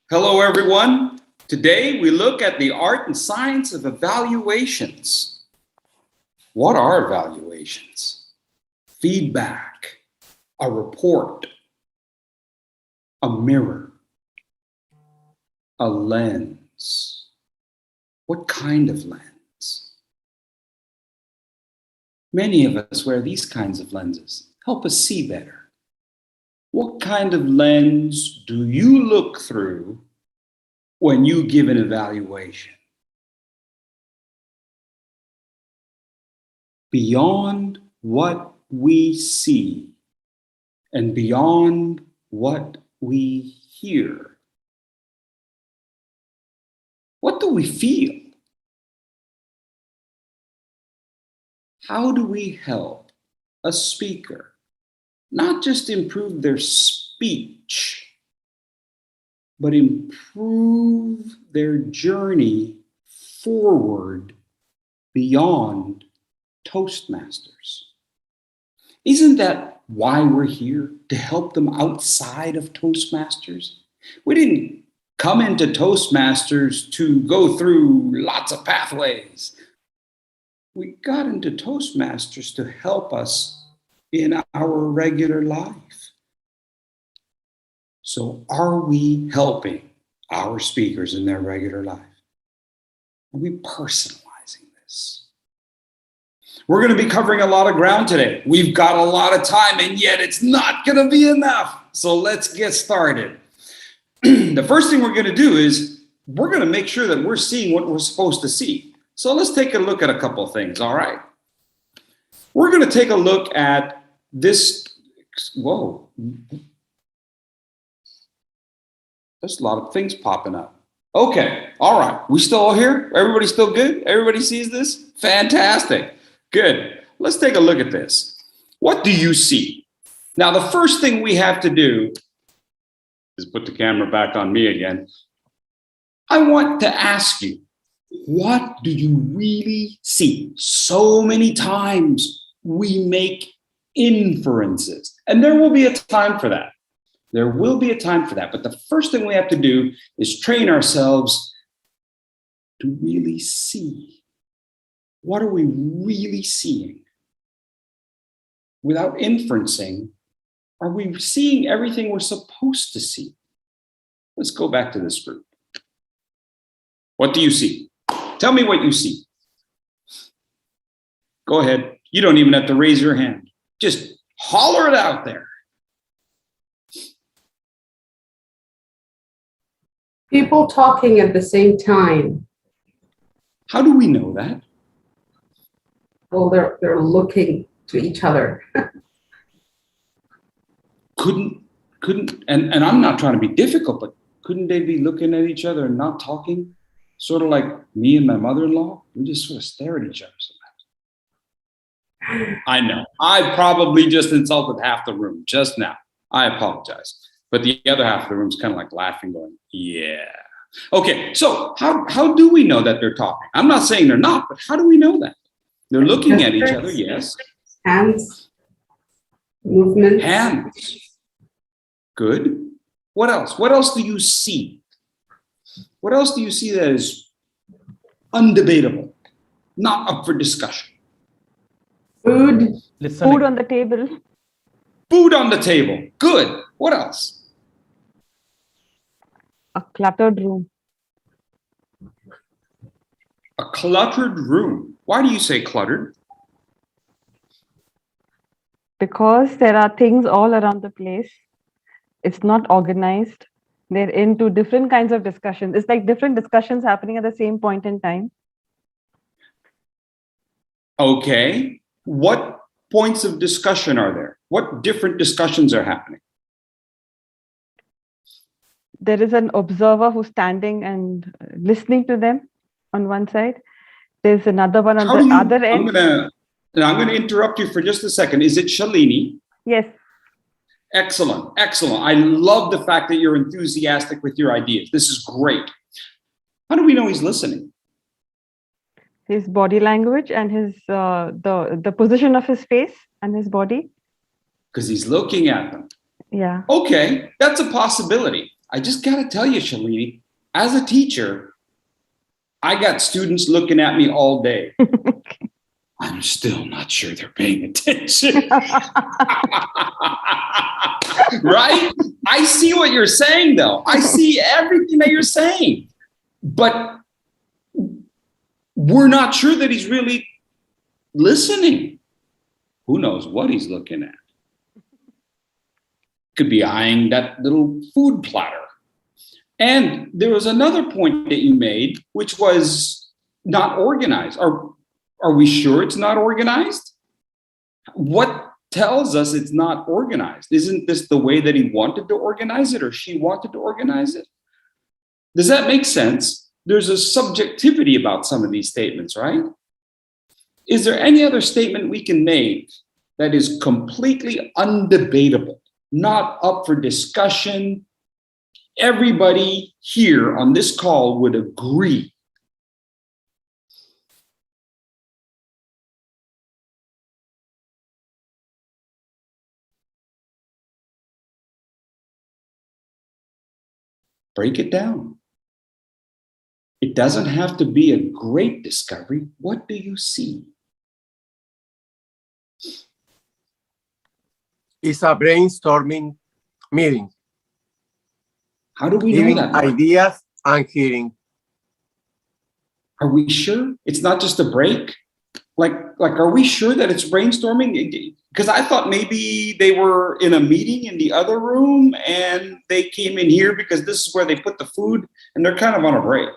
Hello, everyone. Today we look at the art and science of evaluations. What are evaluations? Feedback, a report, a mirror, a lens. What kind of lens? Many of us wear these kinds of lenses, help us see better. What kind of lens do you look through when you give an evaluation? Beyond what we see and beyond what we hear, what do we feel? How do we help a speaker not just improve their speech, but improve their journey forward beyond Toastmasters? Isn't that why we're here? To help them outside of Toastmasters? We didn't come into Toastmasters to go through lots of pathways. We got into Toastmasters to help us in our regular life. So are we helping our speakers in their regular life? Are we personalizing this? We're going to be covering a lot of ground today. We've got a lot of time, and yet it's not going to be enough. So let's get started. The first thing we're going to do is we're going to make sure that we're seeing what we're supposed to see. So let's take a look at a couple of things, all right? We're going to take a look at this. Whoa. There's a lot of things popping up. Okay, all right. We still all here? Everybody still good? Everybody sees this? Fantastic. Good. Let's take a look at this. What do you see? Now, the first thing we have to do is put the camera back on me again. I want to ask you, what do you really see? So many times we make inferences, and there will be a time for that. There will be a time for that. But the first thing we have to do is train ourselves to really see. What are we really seeing? Without inferencing, are we seeing everything we're supposed to see? Let's go back to this group. What do you see? Tell me what you see. Go ahead. You don't even have to raise your hand. Just holler it out there. People talking at the same time. How do we know that? Well, they're looking to each other. Couldn't, and I'm not trying to be difficult, but couldn't they be looking at each other and not talking? Sort of like me and my mother-in-law, we just sort of stare at each other sometimes. I know, I probably just insulted half the room just now. I apologize. But the other half of the room is kind of like laughing, going, yeah. Okay, so how do we know that they're talking? I'm not saying they're not, but how do we know that? They're looking at each other, yes. Hands, movements. Hands. Good. What else? What else do you see? What else do you see that is undebatable, not up for discussion? Food. Listening. Food on the table. Food on the table. Good. What else? A cluttered room. A cluttered room. Why do you say cluttered? Because there are things all around the place. It's not organized. They're into different kinds of discussions. It's like different discussions happening at the same point in time. Okay. What points of discussion are there? What different discussions are happening? There is an observer who's standing and listening to them on one side. There's another one on the other end. I'm going to interrupt you for just a second. Is it Shalini? Yes. Excellent. Excellent. I love the fact that you're enthusiastic with your ideas. This is great. How do we know he's listening? His body language and his the position of his face and his body. Because he's looking at them. Yeah. Okay, that's a possibility. I just got to tell you, Shalini, as a teacher, I got students looking at me all day. I'm still not sure they're paying attention. Right? I see what you're saying, though. I see everything that you're saying. But we're not sure that he's really listening. Who knows what he's looking at? Could be eyeing that little food platter. And there was another point that you made, which was not organized. Are we sure it's not organized? What tells us it's not organized? Isn't this the way that he wanted to organize it or she wanted to organize it? Does that make sense? There's a subjectivity about some of these statements, right? Is there any other statement we can make that is completely undebatable, not up for discussion? Everybody here on this call would agree. Break it down. It doesn't have to be a great discovery. What do you see? It's a brainstorming meeting, How do we know giving that, Mark? ideas and hearing. Are we sure it's not just a break? Like, are we sure that it's brainstorming? Because I thought maybe they were in a meeting in the other room and they came in here because this is where they put the food and they're kind of on a break.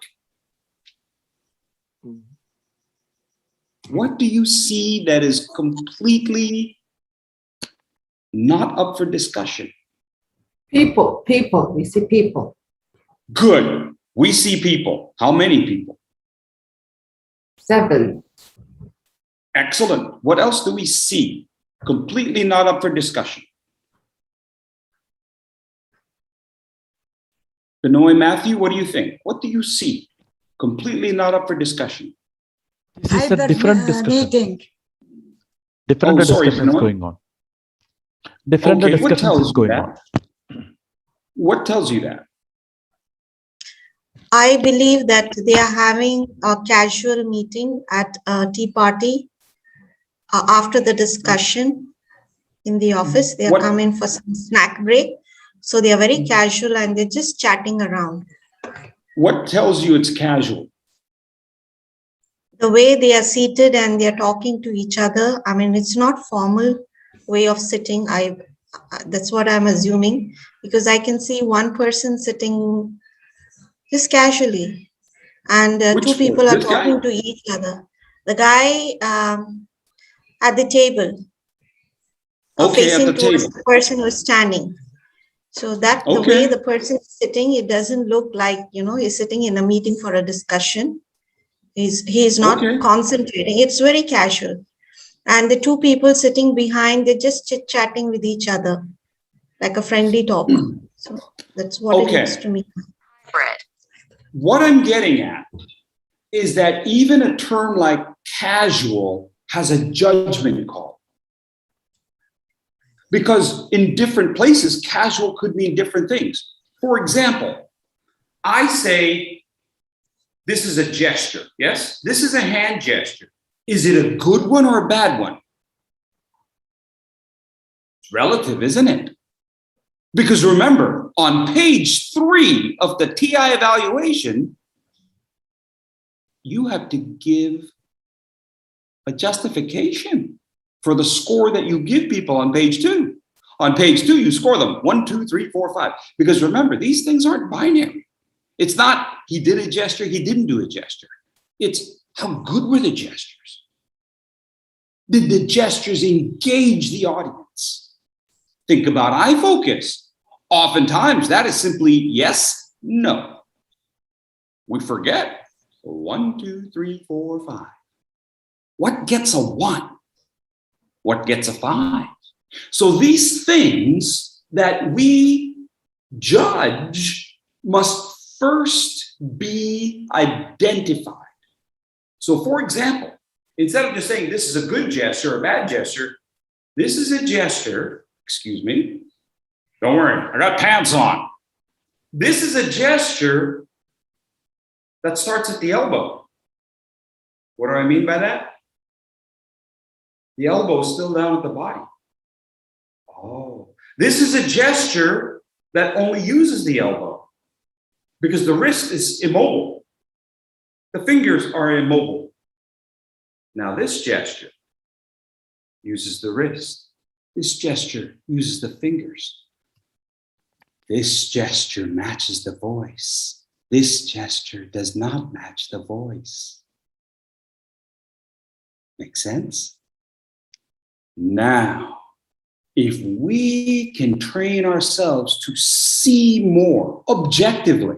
What do you see that is completely not up for discussion? People, we see people. Good. We see people. How many people? 7. Excellent. What else do we see? Completely not up for discussion. Benoit, Matthew, what do you think? What do you see? Completely not up for discussion. This is a different discussion. Meeting. Different Oh, sorry, discussions Benoit. going on. Different Okay, what discussions tells is you going that? on. What tells you that? I believe that they are having a casual meeting at a tea party after the discussion in the office. They are What- coming for some snack break. So they are very casual and they're just chatting around. What tells you it's casual? The way they are seated and they are talking to each other. I mean, it's not formal way of sitting. That's what I'm assuming, because I can see one person sitting just casually, and Which two people are this guy? talking to each other. The guy at the table, Okay, at facing the towards table. the person who is standing. So that the Okay. way the person is sitting, it doesn't look like, he's sitting in a meeting for a discussion. He's not Okay. concentrating. It's very casual. And the two people sitting behind, they're just chit-chatting with each other, like a friendly talk. So that's what it Okay. looks to me. What I'm getting at is that even a term like casual has a judgment call. Because in different places, casual could mean different things. For example, I say, this is a gesture, yes? This is a hand gesture. Is it a good one or a bad one? It's relative, isn't it? Because remember, on page 3 of the TI evaluation, you have to give a justification for the score that you give people on page 2. On page 2, you score them 1, 2, 3, 4, 5. Because remember, these things aren't binary. It's not he did a gesture, he didn't do a gesture. It's how good were the gestures? Did the gestures engage the audience? Think about eye focus. Oftentimes, that is simply yes, no. We forget 1, 2, 3, 4, 5. What gets a 1? What gets a 5? So these things that we judge must first be identified. So for example, instead of just saying this is a good gesture or a bad gesture, this is a gesture, excuse me, don't worry, I got pants on. This is a gesture that starts at the elbow. What do I mean by that? The elbow is still down at the body. Oh, this is a gesture that only uses the elbow because the wrist is immobile. The fingers are immobile. Now this gesture uses the wrist. This gesture uses the fingers. This gesture matches the voice. This gesture does not match the voice. Make sense? Now, if we can train ourselves to see more objectively,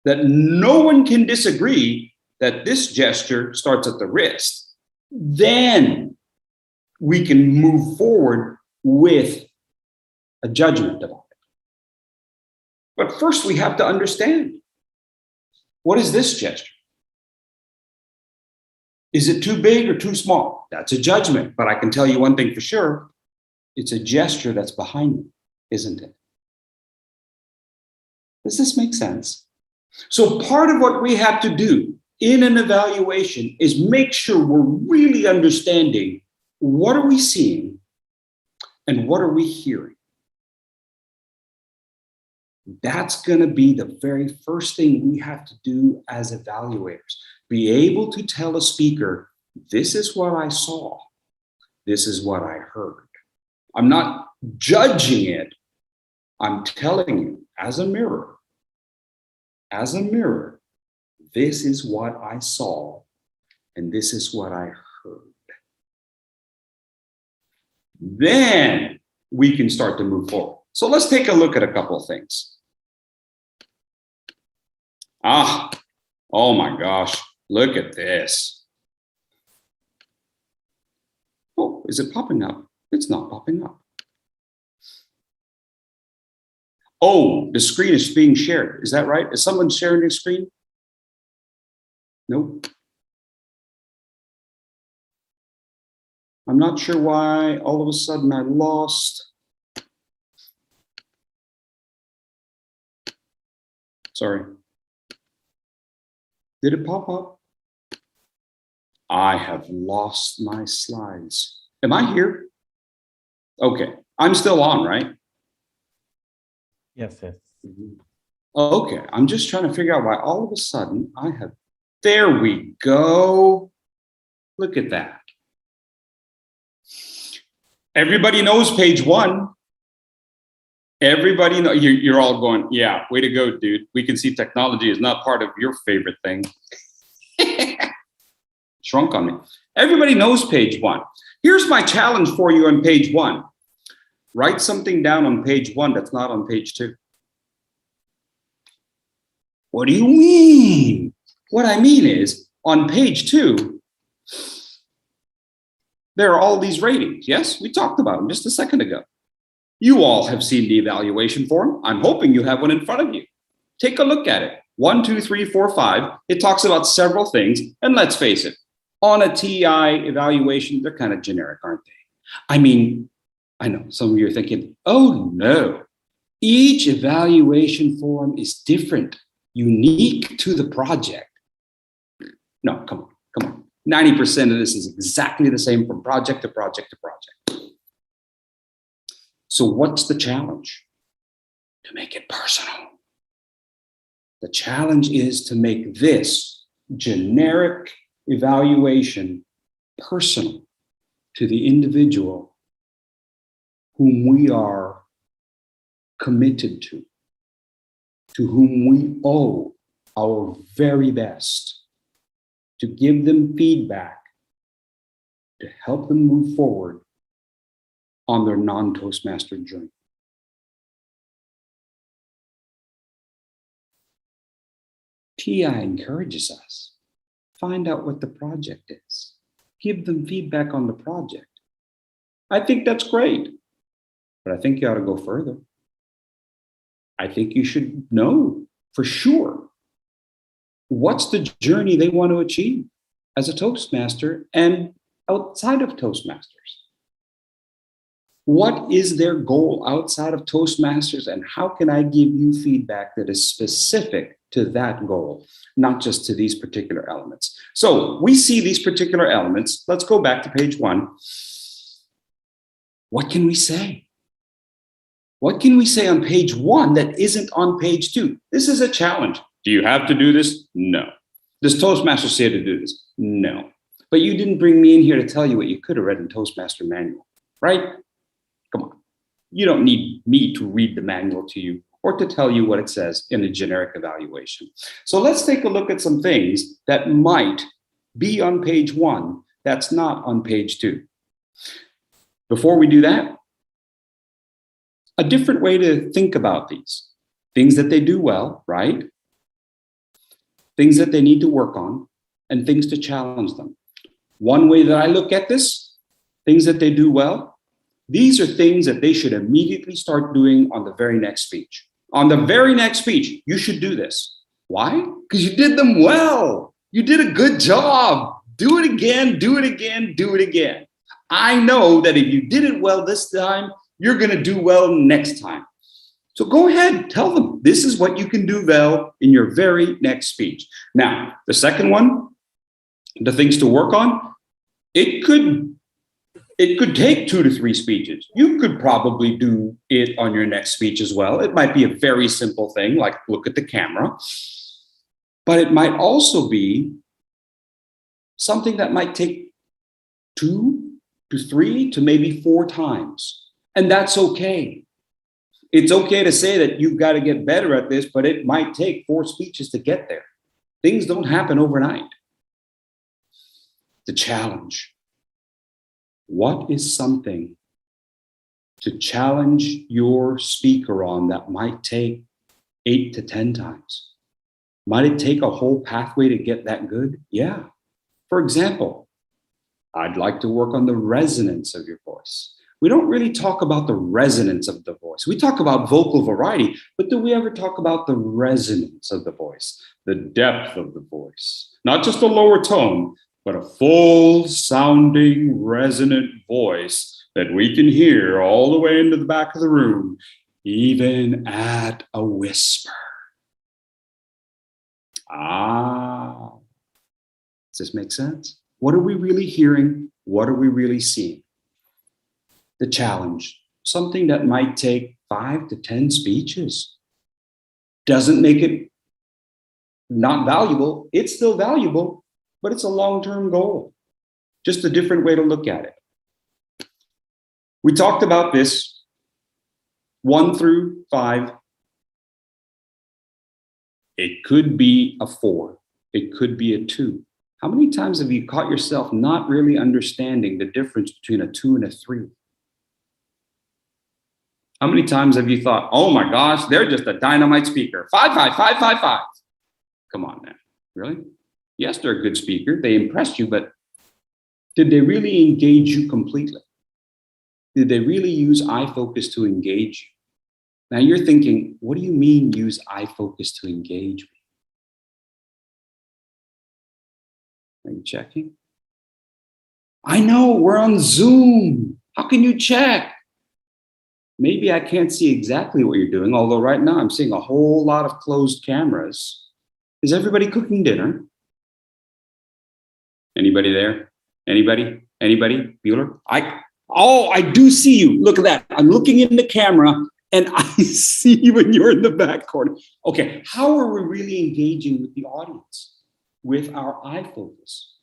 that no one can disagree that this gesture starts at the wrist, then we can move forward with a judgment about it. But first, we have to understand, what is this gesture? Is it too big or too small? That's a judgment, but I can tell you one thing for sure. It's a gesture that's behind me, isn't it? Does this make sense? So part of what we have to do in an evaluation is make sure we're really understanding what are we seeing and what are we hearing. That's going to be the very first thing we have to do as evaluators. Be able to tell a speaker, this is what I saw. This is what I heard. I'm not judging it. I'm telling you, as a mirror, this is what I saw and this is what I heard. Then we can start to move forward. So let's take a look at a couple of things. Oh my gosh, look at this. Oh, is it popping up? It's not popping up. Oh, the screen is being shared. Is that right? Is someone sharing their screen? Nope. I'm not sure why all of a sudden I lost. Sorry. Did it pop up? I have lost my slides. Am I here? Okay, I'm still on, right? Yes, yes. Okay, I'm just trying to figure out why all of a sudden I have, there we go. Look at that. Everybody knows page 1. Everybody know, you're all going, yeah, way to go, dude. We can see technology is not part of your favorite thing. Shrunk on me. Everybody knows page 1. Here's my challenge for you on page 1. Write something down on page 1 that's not on page 2. What do you mean? What I mean is, on page 2, there are all these ratings. Yes, we talked about them just a second ago. You all have seen the evaluation form. I'm hoping you have one in front of you. Take a look at it. 1, 2, 3, 4, 5. It talks about several things. And let's face it, on a TI evaluation, they're kind of generic, aren't they? I mean, I know some of you are thinking, oh no, each evaluation form is different, unique to the project. No, come on. 90% of this is exactly the same from project to project to project. So what's the challenge? To make it personal. The challenge is to make this generic evaluation personal to the individual whom we are committed to whom we owe our very best, to give them feedback, to help them move forward on their non-Toastmaster journey. TI encourages us. Find out what the project is. Give them feedback on the project. I think that's great, but I think you ought to go further. I think you should know for sure what's the journey they want to achieve as a Toastmaster and outside of Toastmasters. What is their goal outside of Toastmasters, and how can I give you feedback that is specific to that goal, not just to these particular elements? So we see these particular elements. Let's go back to page 1. What can we say? What can we say on page 1 that isn't on page 2? This is a challenge. Do you have to do this? No. Does Toastmaster say to do this? No. But you didn't bring me in here to tell you what you could have read in Toastmaster manual, right? Come on. You don't need me to read the manual to you or to tell you what it says in a generic evaluation. So let's take a look at some things that might be on page 1 that's not on page 2. Before we do that, a different way to think about these. Things that they do well, right? Things that they need to work on, and things to challenge them. One way that I look at this, things that they do well, these are things that they should immediately start doing on the very next speech. On the very next speech, you should do this. Why? Because you did them well. You did a good job. Do it again, do it again, do it again. I know that if you did it well this time, you're going to do well next time. So go ahead, tell them this is what you can do well in your very next speech. Now, the second one, the things to work on, it could take 2 to 3 speeches. You could probably do it on your next speech as well. It might be a very simple thing, like look at the camera, but it might also be something that might take 2 to 3 to maybe 4 times. And that's okay. It's okay to say that you've got to get better at this, but it might take 4 speeches to get there. Things don't happen overnight. The challenge. What is something to challenge your speaker on that might take 8 to 10 times? Might it take a whole pathway to get that good? Yeah. For example, I'd like to work on the resonance of your voice. We don't really talk about the resonance of the voice. We talk about vocal variety, but do we ever talk about the resonance of the voice, the depth of the voice? Not just a lower tone, but a full sounding resonant voice that we can hear all the way into the back of the room, even at a whisper. Does this make sense? What are we really hearing? What are we really seeing? The challenge, something that might take 5 to 10 speeches. Doesn't make it not valuable. It's still valuable, but it's a long-term goal. Just a different way to look at it. We talked about this 1 through 5. It could be a 4. It could be a 2. How many times have you caught yourself not really understanding the difference between a 2 and a 3? How many times have you thought, oh my gosh, they're just a dynamite speaker. 5, 5, 5, 5, 5. Come on, man. Really? Yes, they're a good speaker. They impressed you, but did they really engage you completely? Did they really use eye focus to engage you? Now you're thinking, what do you mean use eye focus to engage me? Are you checking? I know, we're on Zoom. How can you check? Maybe I can't see exactly what you're doing, although right now I'm seeing a whole lot of closed cameras. Is everybody cooking dinner? Anybody there? Anybody? Anybody? Bueller? I do see you. Look at that. I'm looking in the camera and I see you when you're in the back corner. Okay, how are we really engaging with the audience? With our eye focus.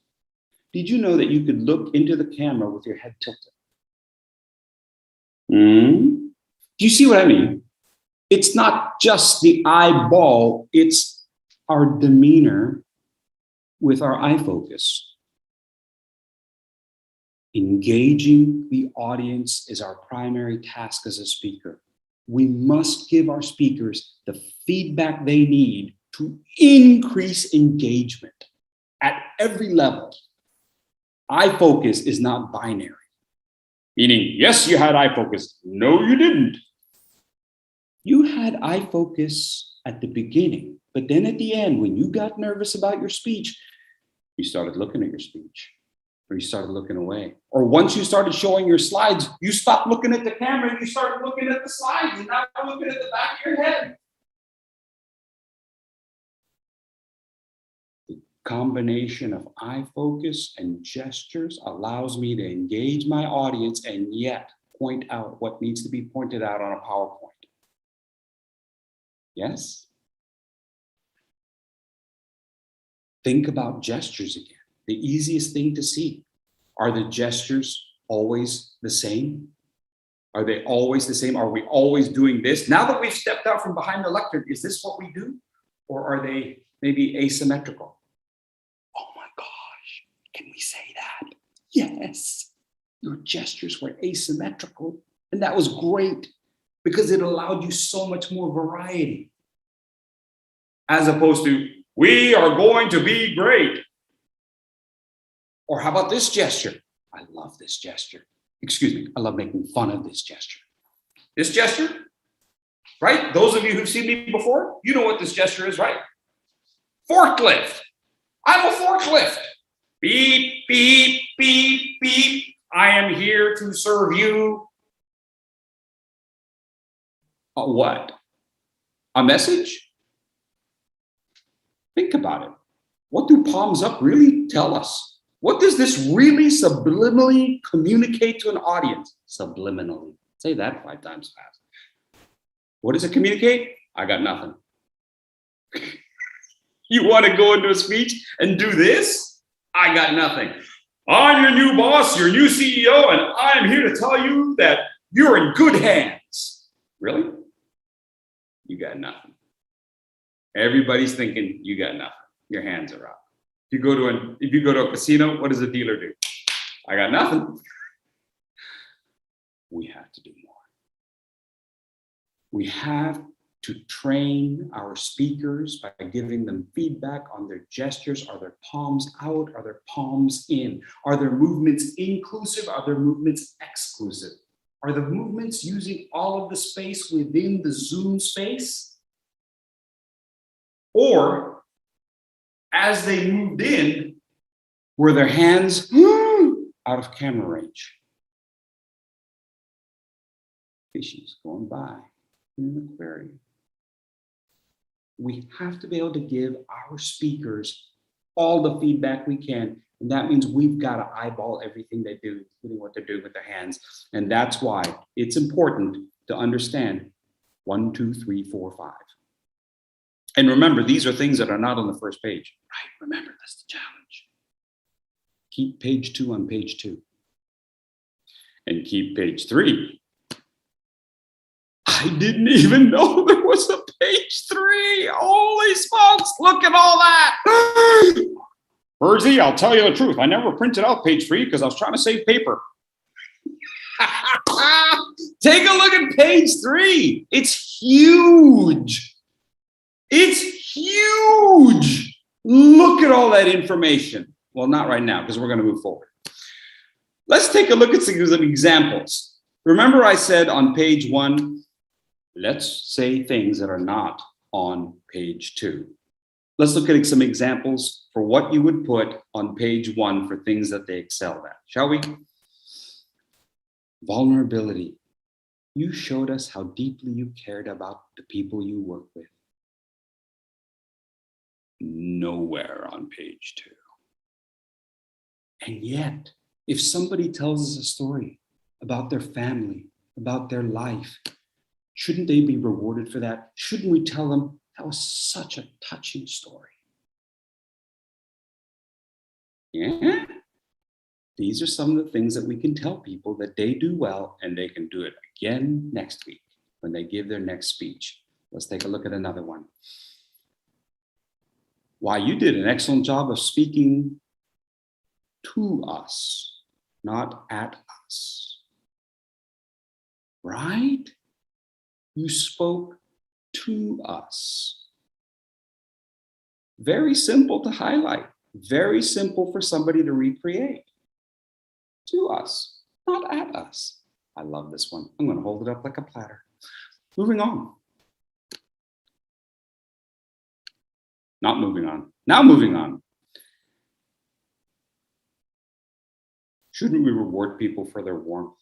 Did you know that you could look into the camera with your head tilted? Do you see what I mean? It's not just the eyeball, it's our demeanor with our eye focus. Engaging the audience is our primary task as a speaker. We must give our speakers the feedback they need to increase engagement at every level. Eye focus is not binary. Meaning, yes, you had eye focus. No, you didn't. You had eye focus at the beginning, but then at the end, when you got nervous about your speech, you started looking at your speech. or you started looking away. Or once you started showing your slides, you stopped looking at the camera and you started looking at the slides and now you're looking at the back of your head. The combination of eye focus and gestures allows me to engage my audience and yet point out what needs to be pointed out on a PowerPoint. Yes? Think about gestures again. The easiest thing to see. Are the gestures always the same? Are they always the same? Are we always doing this? Now that we've stepped out from behind the lectern, is this what we do? Or are they maybe asymmetrical? Oh my gosh, can we say that? Yes, your gestures were asymmetrical. And that was great because it allowed you so much more variety. As opposed to, we are going to be great. Or how about this gesture? I love this gesture. Excuse me, I love making fun of this gesture. This gesture, right? Those of you who've seen me before, you know what this gesture is, right? Forklift. I'm a forklift. Beep, beep, beep, beep. I am here to serve you. A what? A message? Think about it. What do palms up really tell us? What does this really subliminally communicate to an audience? Subliminally. Say that 5 times fast. What does it communicate? I got nothing. You want to go into a speech and do this? I got nothing. I'm your new boss, your new CEO, and I'm here to tell you that you're in good hands. Really? You got nothing. Everybody's thinking you got nothing. Your hands are up. If you go to a casino, what does the dealer do? I got nothing. We have to do more. We have to train our speakers by giving them feedback on their gestures. Are their palms out? Are their palms in? Are their movements inclusive? Are their movements exclusive? Are the movements using all of the space within the Zoom space? Or as they moved in, were their hands out of camera range? Fishies going by in an aquarium. We have to be able to give our speakers all the feedback we can. And that means we've got to eyeball everything they do, including what they're doing with their hands. And that's why it's important to understand 1, 2, 3, 4, 5. And remember, these are things that are not on the first page. Right, remember, that's the challenge. Keep page 2 on page 2. And keep page 3. I didn't even know there was a page 3. Holy smokes, look at all that. Furesy, I'll tell you the truth. I never printed out page 3 because I was trying to save paper. Take a look at page 3. It's huge. It's huge. Look at all that information. Well, not right now because we're going to move forward. Let's take a look at some examples. Remember I said on page 1, let's say things that are not on page 2. Let's look at some examples for what you would put on page 1 for things that they excelled at, shall we? Vulnerability. You showed us how deeply you cared about the people you work with. Nowhere on page 2. And yet, if somebody tells us a story about their family, about their life, shouldn't they be rewarded for that? Shouldn't we tell them that was such a touching story? Yeah. These are some of the things that we can tell people that they do well, and they can do it again next week when they give their next speech. Let's take a look at another one. Why, you did an excellent job of speaking to us, not at us. Right? You spoke to us. Very simple to highlight. Very simple for somebody to recreate. To us, not at us. I love this one. I'm going to hold it up like a platter. Moving on. Not moving on. Now moving on. Shouldn't we reward people for their warmth?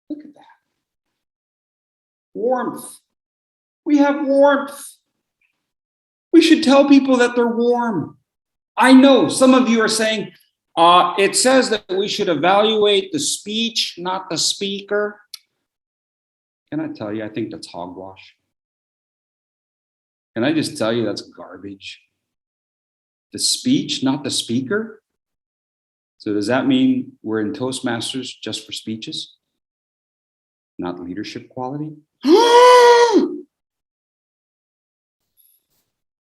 Look at that. Warmth. We have warmth. We should tell people that they're warm. I know some of you are saying, it says that we should evaluate the speech, not the speaker. Can I tell you, I think that's hogwash. Can I just tell you that's garbage? The speech, not the speaker? So does that mean we're in Toastmasters just for speeches? Not leadership quality?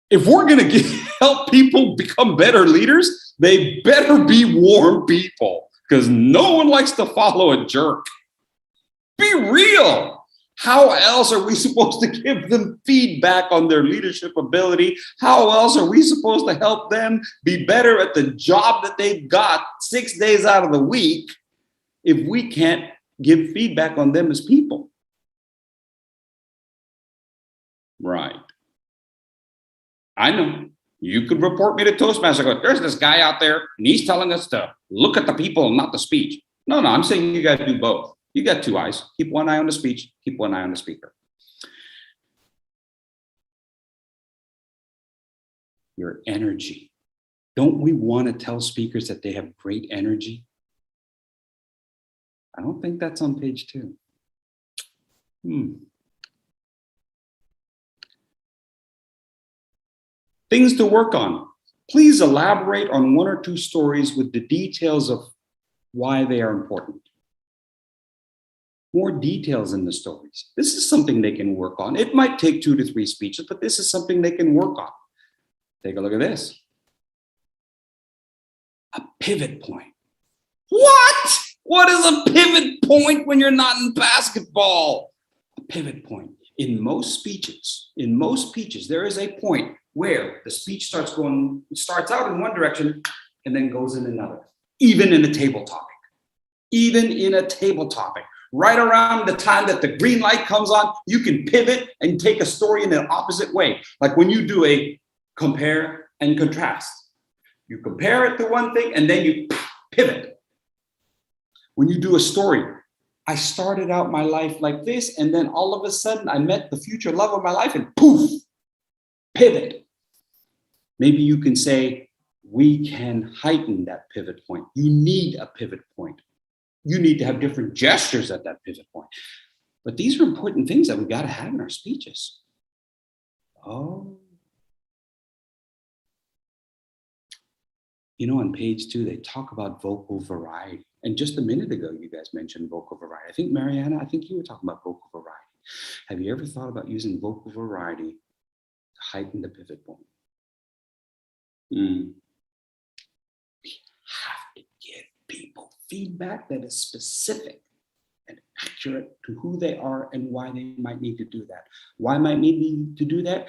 If we're going to help people become better leaders, they better be warm people, because no one likes to follow a jerk. Be real. How else are we supposed to give them feedback on their leadership ability? How else are we supposed to help them be better at the job that they've got 6 days out of the week if we can't give feedback on them as people? Right. I know. You could report me to Toastmaster. Go, there's this guy out there, and he's telling us to look at the people and not the speech. No, I'm saying you got to do both. You got two eyes. Keep one eye on the speech. Keep one eye on the speaker. Your energy. Don't we want to tell speakers that they have great energy? I don't think that's on page 2. Things to work on. Please elaborate on 1 or 2 stories with the details of why they are important. More details in the stories. This is something they can work on. It might take 2 to 3 speeches, but this is something they can work on. Take a look at this. A pivot point. What? What is a pivot point when you're not in basketball? A pivot point. In most speeches, there is a point where the speech starts out in one direction and then goes in another. Even in a table topic. Right around the time that the green light comes on, you can pivot and take a story in an opposite way. Like when you do a compare and contrast. You compare it to one thing and then you pivot. When you do a story, I started out my life like this, and then all of a sudden I met the future love of my life and poof, pivot. Maybe you can say, we can heighten that pivot point. You need a pivot point. You need to have different gestures at that pivot point. But these are important things that we got to have in our speeches. Oh. You know, on page 2, they talk about vocal variety. And just a minute ago, you guys mentioned vocal variety. I think, Mariana, you were talking about vocal variety. Have you ever thought about using vocal variety to heighten the pivot point? We have to give people feedback that is specific and accurate to who they are and why they might need to do that. Why might need to do that?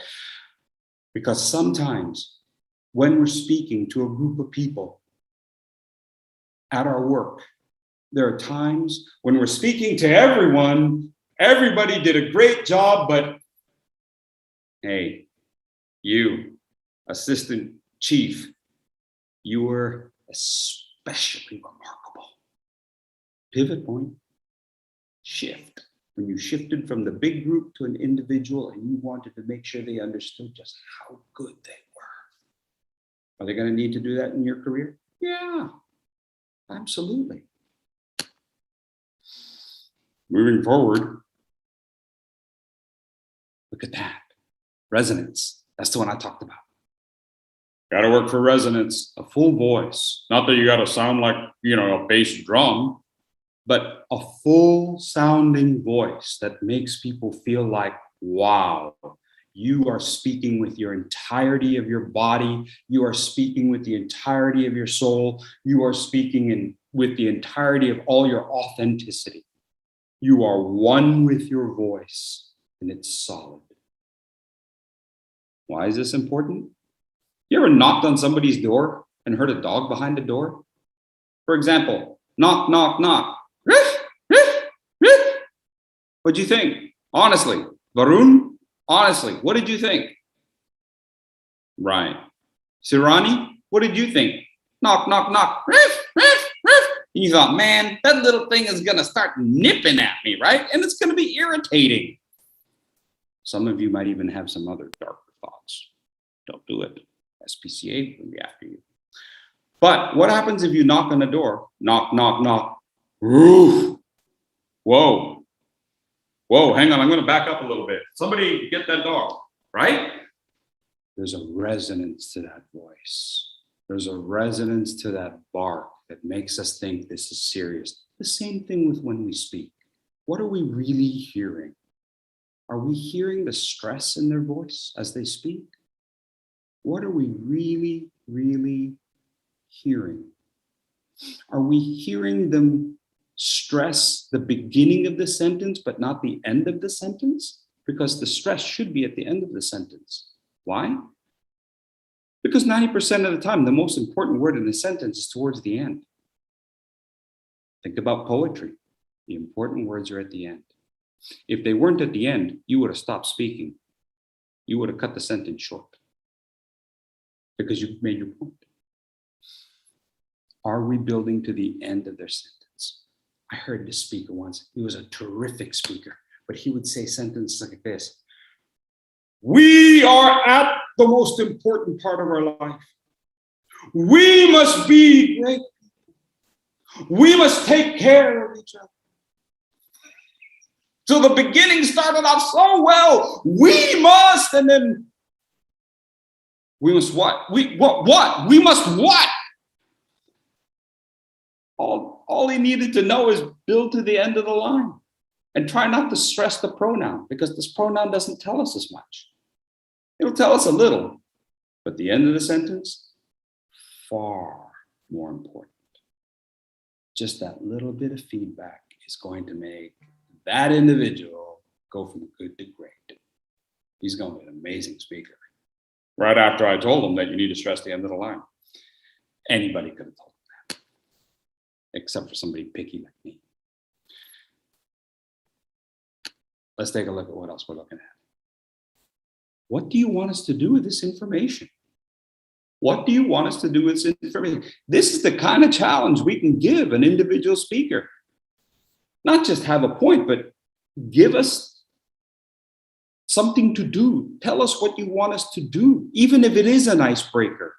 Because sometimes when we're speaking to a group of people at our work, there are times when we're speaking to everyone, everybody did a great job, but hey, you, assistant chief, you were especially remarkable. Pivot point, shift. When you shifted from the big group to an individual and you wanted to make sure they understood just how good they were. Are they going to need to do that in your career? Yeah, absolutely. Moving forward, look at that. Resonance. That's the one I talked about. Got to work for resonance, a full voice. Not that you got to sound like, a bass drum, but a full sounding voice that makes people feel like, wow, you are speaking with your entirety of your body. You are speaking with the entirety of your soul. You are speaking with the entirety of all your authenticity. You are one with your voice, and it's solid. Why is this important? You ever knocked on somebody's door and heard a dog behind the door? For example, knock, knock, knock. What'd you think? Honestly, Varun, honestly, what did you think? Right. Sirani, what did you think? Knock, knock, knock. And you thought, man, that little thing is going to start nipping at me, right? And it's going to be irritating. Some of you might even have some other darker thoughts. Don't do it. SPCA will be after you. But what happens if you knock on the door? Knock, knock, knock. Oof. Whoa. Whoa, hang on. I'm going to back up a little bit. Somebody get that dog, right? There's a resonance to that voice. There's a resonance to that bark that makes us think this is serious. The same thing with when we speak. What are we really hearing? Are we hearing the stress in their voice as they speak? What are we really, really hearing? Are we hearing them stress the beginning of the sentence, but not the end of the sentence? Because the stress should be at the end of the sentence. Why? Because 90% of the time, the most important word in a sentence is towards the end. Think about poetry. The important words are at the end. If they weren't at the end, you would have stopped speaking. You would have cut the sentence short because you made your point. Are we building to the end of their sentence? I heard this speaker once. He was a terrific speaker, but he would say sentences like this. We are at the most important part of our life. We must be great. We must take care of each other. So the beginning started off so well. We must, and then we must what? What? We must what? All he needed to know is build to the end of the line and try not to stress the pronoun because this pronoun doesn't tell us as much. It'll tell us a little, but the end of the sentence, far more important. Just that little bit of feedback is going to make that individual go from good to great. He's going to be an amazing speaker. Right after I told him that you need to stress the end of the line. Anybody could have told him that, except for somebody picky like me. Let's take a look at what else we're looking at. What do you want us to do with this information? What do you want us to do with this information? This is the kind of challenge we can give an individual speaker. Not just have a point, but give us something to do. Tell us what you want us to do, even if it is an icebreaker.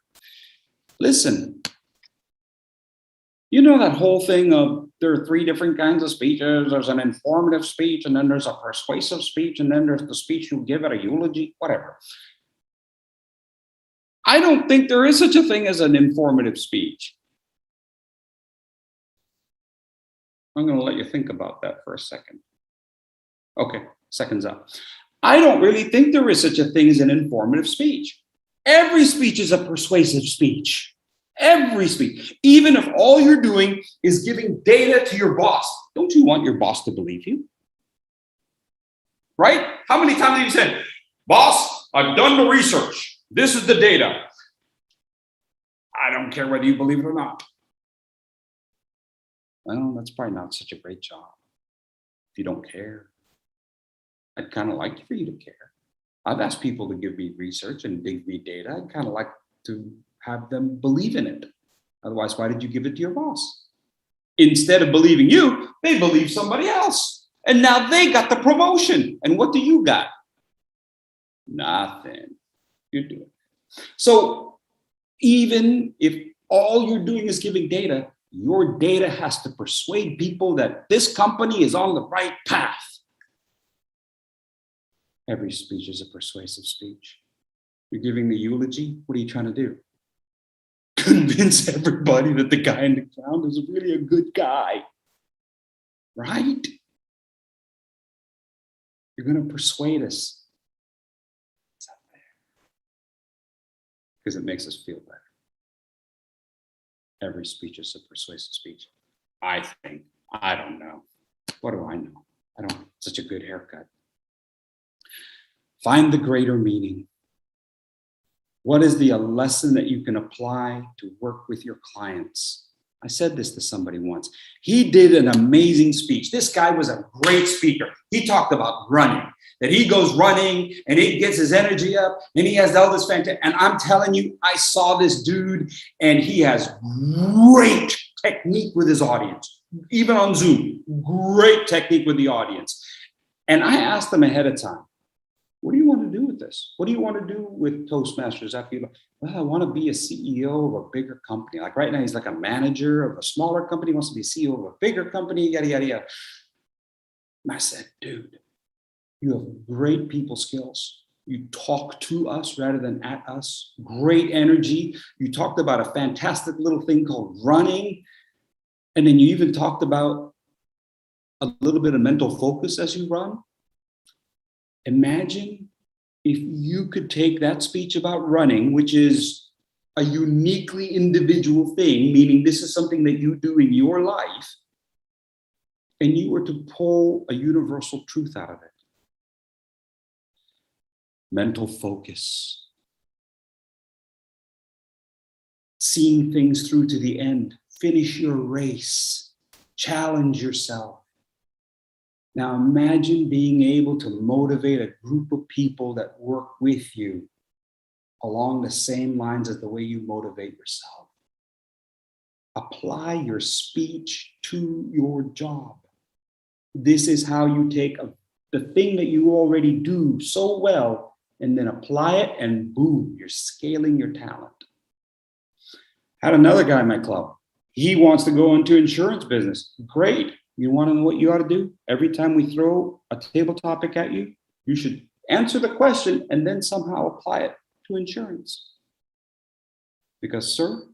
Listen, you know that whole thing of there are 3 different kinds of speeches. There's an informative speech, and then there's a persuasive speech, and then there's the speech you give at a eulogy, whatever. I don't think there is such a thing as an informative speech. I'm going to let you think about that for a second. Okay, second's up. I don't really think there is such a thing as an informative speech. Every speech is a persuasive speech. Every speech. Even if all you're doing is giving data to your boss. Don't you want your boss to believe you? Right? How many times have you said, boss, I've done the research. This is the data. I don't care whether you believe it or not. Well, that's probably not such a great job. If you don't care, I'd kind of like for you to care. I've asked people to give me research and give me data. I'd kind of like to have them believe in it. Otherwise, why did you give it to your boss? Instead of believing you, they believe somebody else. And now they got the promotion. And what do you got? Nothing. You do it. So even if all you're doing is giving data, your data has to persuade people that this company is on the right path. Every speech is a persuasive speech. You're giving the eulogy. What are you trying to do? Convince everybody that the guy in the ground is really a good guy. Right? You're going to persuade us. It's up there. Because it makes us feel better. Every speech is a persuasive speech. I think. I don't know. What do I know? I don't have such a good haircut. Find the greater meaning. What is the lesson that you can apply to work with your clients? I said this to somebody once. He did an amazing speech. This guy was a great speaker. He talked about running, that he goes running and he gets his energy up and he has all this fantastic. And I'm telling you, I saw this dude and he has great technique with his audience, even on Zoom. Great technique with the audience. And I asked him ahead of time, what do you want to do with this? What do you want to do with Toastmasters? I feel, well, I want to be a CEO of a bigger company. Like right now, he's like a manager of a smaller company, wants to be CEO of a bigger company, yada, yada, yada. And I said, dude, you have great people skills. You talk to us rather than at us. Great energy. You talked about a fantastic little thing called running. And then you even talked about a little bit of mental focus as you run. Imagine if you could take that speech about running, which is a uniquely individual thing, meaning this is something that you do in your life, and you were to pull a universal truth out of it. Mental focus. Seeing things through to the end. Finish your race. Challenge yourself. Now imagine being able to motivate a group of people that work with you along the same lines as the way you motivate yourself. Apply your speech to your job. This is how you take the thing that you already do so well and then apply it, and boom, you're scaling your talent. Had another guy in my club. He wants to go into insurance business. Great. You want to know what you ought to do? Every time we throw a table topic at you, you should answer the question and then somehow apply it to insurance. Because, sir,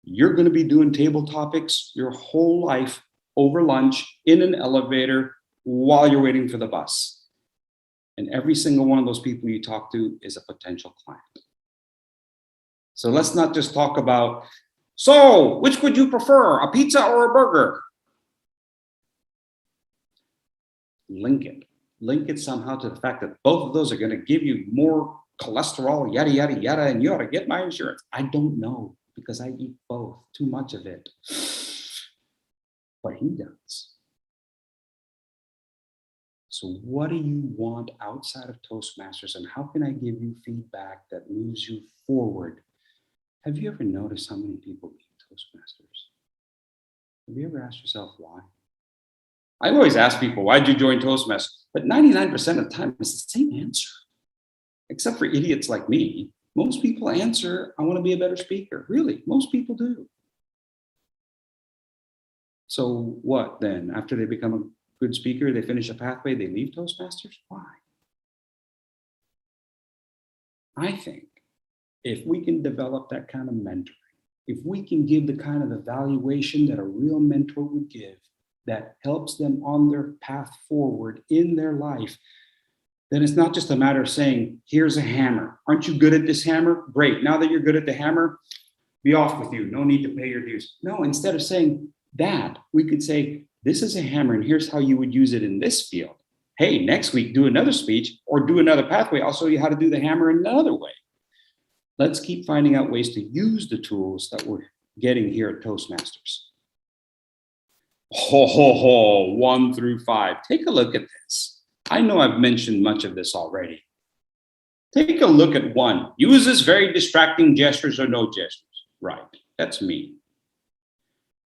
you're going to be doing table topics your whole life over lunch, in an elevator, while you're waiting for the bus. And every single one of those people you talk to is a potential client. So let's not just talk about, so which would you prefer, a pizza or a burger? Link it somehow to the fact that both of those are going to give you more cholesterol, yada, yada, yada, and you ought to get my insurance. I don't know because I eat both, too much of it. But he does. So what do you want outside of Toastmasters, and how can I give you feedback that moves you forward? Have you ever noticed how many people leave Toastmasters? Have you ever asked yourself why? I always ask people, why'd you join Toastmasters? But 99% of the time, it's the same answer. Except for idiots like me. Most people answer, I want to be a better speaker. Really, most people do. So what then? After they become a good speaker, they finish a pathway, they leave Toastmasters? Why? I think if we can develop that kind of mentoring, if we can give the kind of evaluation that a real mentor would give, that helps them on their path forward in their life, then it's not just a matter of saying, here's a hammer. Aren't you good at this hammer? Great. Now that you're good at the hammer, be off with you. No need to pay your dues. No, instead of saying that, we could say, this is a hammer and here's how you would use it in this field. Hey, next week, do another speech or do another pathway. I'll show you how to do the hammer in another way. Let's keep finding out ways to use the tools that we're getting here at Toastmasters. 1 through 5. Take a look at this. I know I've mentioned much of this already. Take a look at 1. Uses very distracting gestures or no gestures. Right, that's me.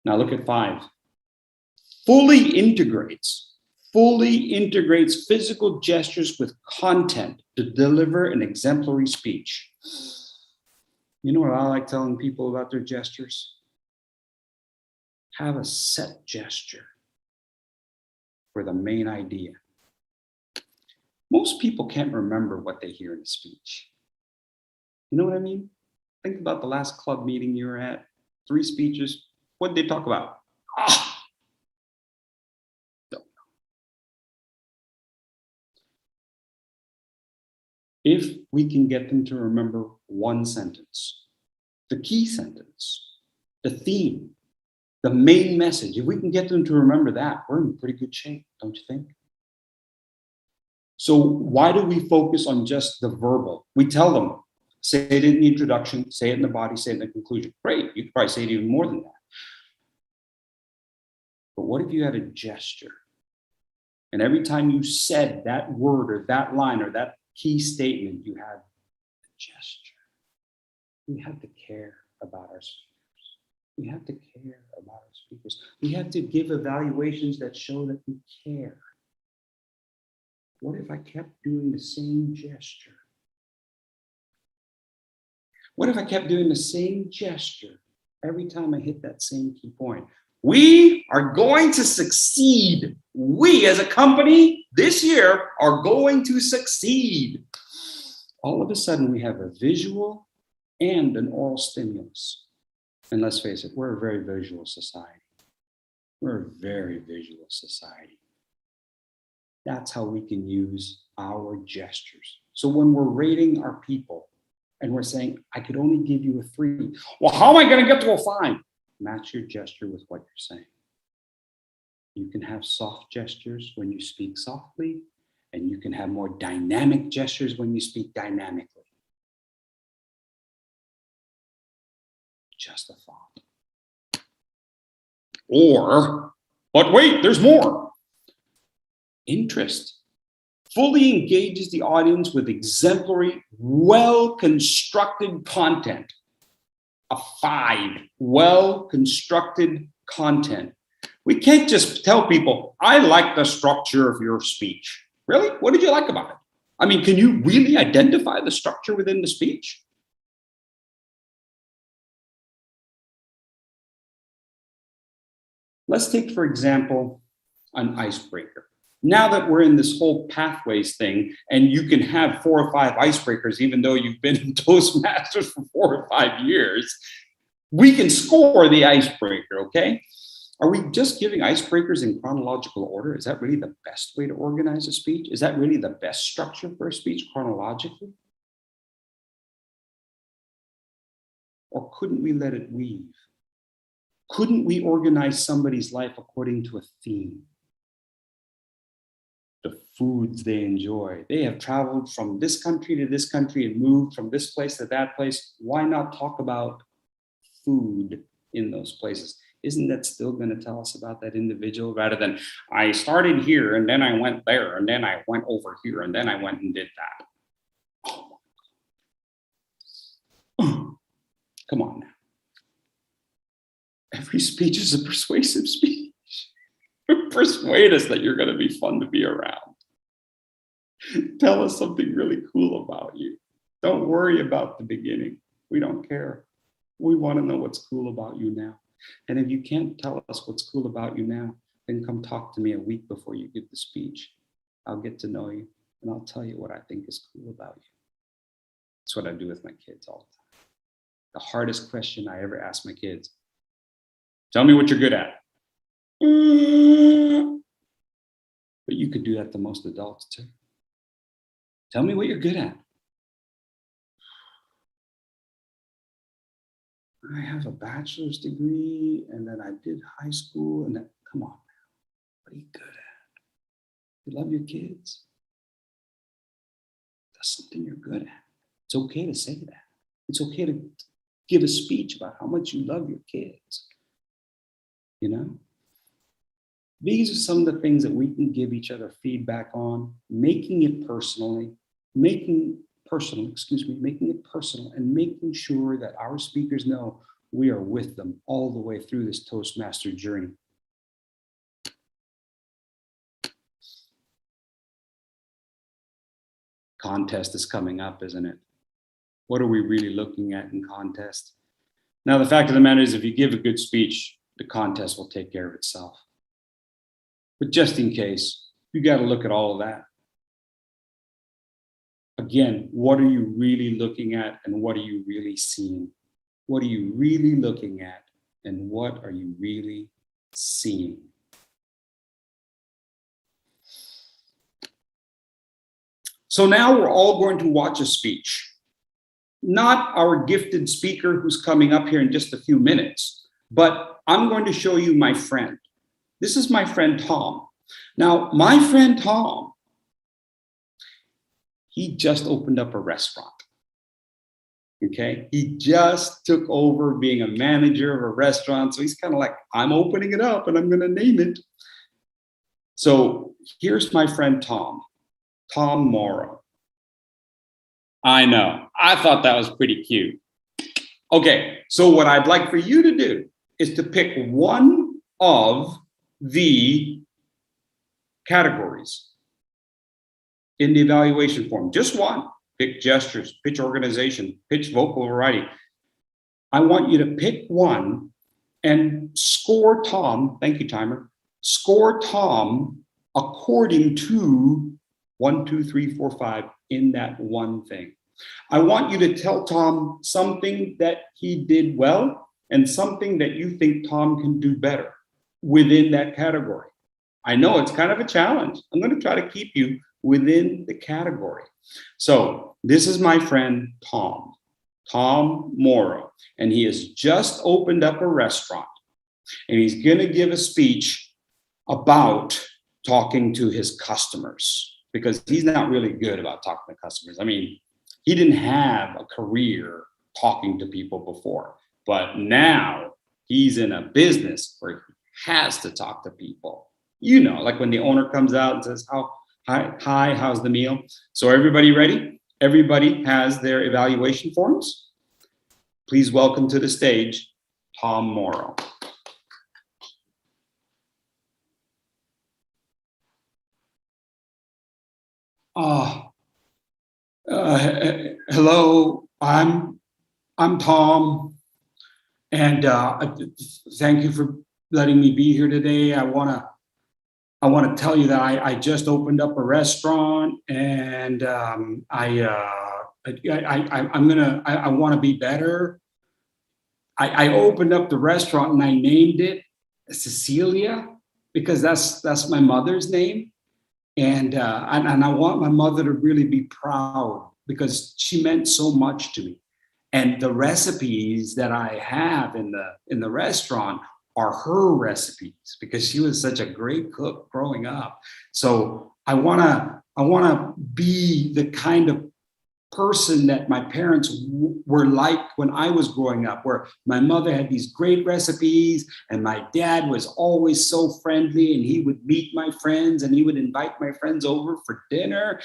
Now look at 5. Fully integrates physical gestures with content to deliver an exemplary speech. You know what I like telling people about their gestures? Have a set gesture for the main idea. Most people can't remember what they hear in a speech. You know what I mean? Think about the last club meeting you were at, 3 speeches. What did they talk about? Don't know. If we can get them to remember 1 sentence, the key sentence, the theme, the main message, if we can get them to remember that, we're in pretty good shape, don't you think? So why do we focus on just the verbal? We tell them, say it in the introduction, say it in the body, say it in the conclusion. Great, you could probably say it even more than that. But what if you had a gesture? And every time you said that word or that line or that key statement, you had a gesture. We have to care about our speakers. We have to care about our speakers. We have to give evaluations that show that we care. What if I kept doing the same gesture? What if I kept doing the same gesture every time I hit that same key point? We are going to succeed. We as a company this year are going to succeed. All of a sudden, we have a visual and an oral stimulus. And let's face it, we're a very visual society. We're a very visual society. That's how we can use our gestures. So when we're rating our people and we're saying, I could only give you a 3. Well, how am I going to get to a 5? Match your gesture with what you're saying. You can have soft gestures when you speak softly, and you can have more dynamic gestures when you speak dynamically. Just a thought. Or, but wait, there's more. Interest fully engages the audience with exemplary, well-constructed content. A 5, well-constructed content. We can't just tell people, I like the structure of your speech. Really? What did you like about it? I mean, can you really identify the structure within the speech? Let's take, for example, an icebreaker. Now that we're in this whole pathways thing, and you can have 4 or 5 icebreakers, even though you've been in Toastmasters for 4 or 5 years, we can score the icebreaker, okay? Are we just giving icebreakers in chronological order? Is that really the best way to organize a speech? Is that really the best structure for a speech chronologically? Or couldn't we let it weave? Couldn't we organize somebody's life according to a theme? The foods they enjoy. They have traveled from this country to this country and moved from this place to that place. Why not talk about food in those places? Isn't that still going to tell us about that individual rather than I started here and then I went there and then I went over here and then I went and did that? Oh. Come on now. Every speech is a persuasive speech. Persuade us that you're going to be fun to be around. Tell us something really cool about you. Don't worry about the beginning. We don't care. We want to know what's cool about you now. And if you can't tell us what's cool about you now, then come talk to me a week before you give the speech. I'll get to know you and I'll tell you what I think is cool about you. That's what I do with my kids all the time. The hardest question I ever ask my kids, tell me what you're good at. But you could do that to most adults too. Tell me what you're good at. I have a bachelor's degree and then I did high school and then, come on now, what are you good at? You love your kids? That's something you're good at. It's okay to say that. It's okay to give a speech about how much you love your kids. You know? These are some of the things that we can give each other feedback on, making it personal and making sure that our speakers know we are with them all the way through this Toastmaster journey. Contest is coming up, isn't it? What are we really looking at in contest? Now, the fact of the matter is, if you give a good speech, the contest will take care of itself. But just in case, you got to look at all of that. Again, what are you really looking at and what are you really seeing? What are you really looking at and what are you really seeing? So now we're all going to watch a speech. Not our gifted speaker who's coming up here in just a few minutes, but I'm going to show you my friend. This is my friend Tom. Now, my friend Tom, he just opened up a restaurant. Okay, he just took over being a manager of a restaurant. So he's kind of like, I'm opening it up and I'm going to name it. So here's my friend Tom Morrow. I know, I thought that was pretty cute. Okay, so what I'd like for you to do is to pick one of the categories in the evaluation form. Just one. Pick gestures, pitch organization, pitch vocal variety. I want you to pick one and score Tom, thank you, timer, score Tom according to 1, 2, 3, 4, 5 in that one thing. I want you to tell Tom something that he did well and something that you think Tom can do better within that category. I know it's kind of a challenge. I'm going to try to keep you within the category. So this is my friend Tom Morrow, and he has just opened up a restaurant, and he's going to give a speech about talking to his customers, because he's not really good about talking to customers. I mean, he didn't have a career talking to people before, but now he's in a business where he has to talk to people. You know, like when the owner comes out and says, hi, how's the meal? So everybody ready? Everybody has their evaluation forms. Please welcome to the stage, Tom Morrow. Hello, I'm Tom, and thank you for letting me be here today. I want to tell you that I just opened up a restaurant, and I want to be better. I opened up the restaurant and I named it Cecilia because that's my mother's name. And I want my mother to really be proud because she meant so much to me. And the recipes that I have in the restaurant are her recipes because she was such a great cook growing up. So I wanna be the kind of person that my parents were like when I was growing up, where my mother had these great recipes and my dad was always so friendly, and he would meet my friends and he would invite my friends over for dinner.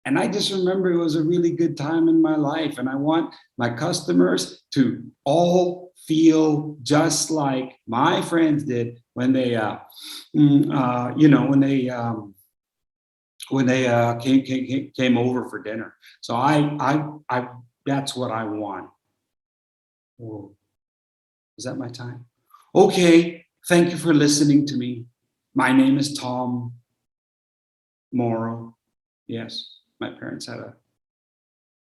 And I just remember it was a really good time in my life. And I want my customers to all feel just like my friends did when they, came over for dinner. So I that's what I want. Whoa. Is that my time? Okay, thank you for listening to me. My name is Tom Morrow. Yes, my parents had a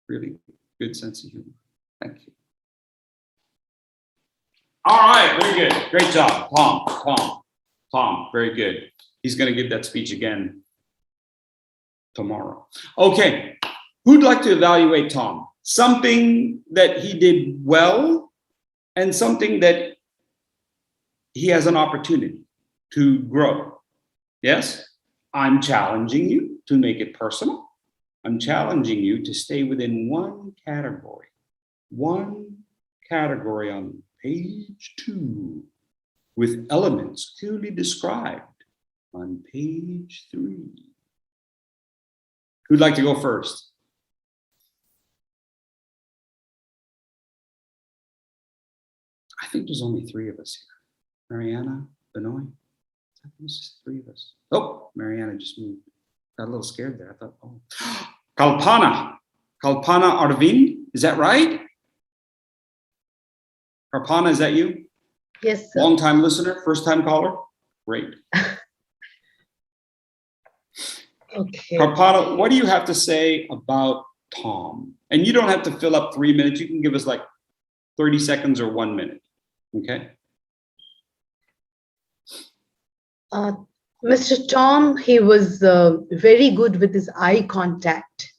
really good sense of humor. Thank you. All right, very good. Great job, Tom, very good. He's gonna give that speech again tomorrow. Okay, who'd like to evaluate Tom? Something that he did well and something that he has an opportunity to grow. Yes, I'm challenging you to make it personal. I'm challenging you to stay within one category on page 2 with elements clearly described on page 3. Who'd like to go first? I think there's only 3 of us here. Mariana, Benoit. I think it's just 3 of us. Oh, Mariana just moved. Got a little scared there. I thought, oh. Kalpana Arvind, is that right? Kalpana, is that you? Yes, sir. Long time listener, first time caller? Great. Okay. Kalpana, what do you have to say about Tom? And you don't have to fill up 3 minutes. You can give us like 30 seconds or 1 minute. Okay. Mr. Tom, he was very good with his eye contact.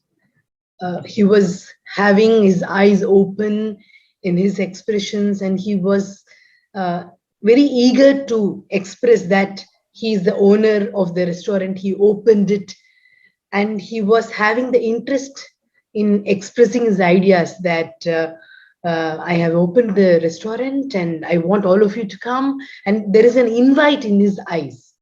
He was having his eyes open in his expressions, and he was very eager to express that he is the owner of the restaurant. He opened it, and he was having the interest in expressing his ideas that I have opened the restaurant and I want all of you to come. And there is an invite in his eyes.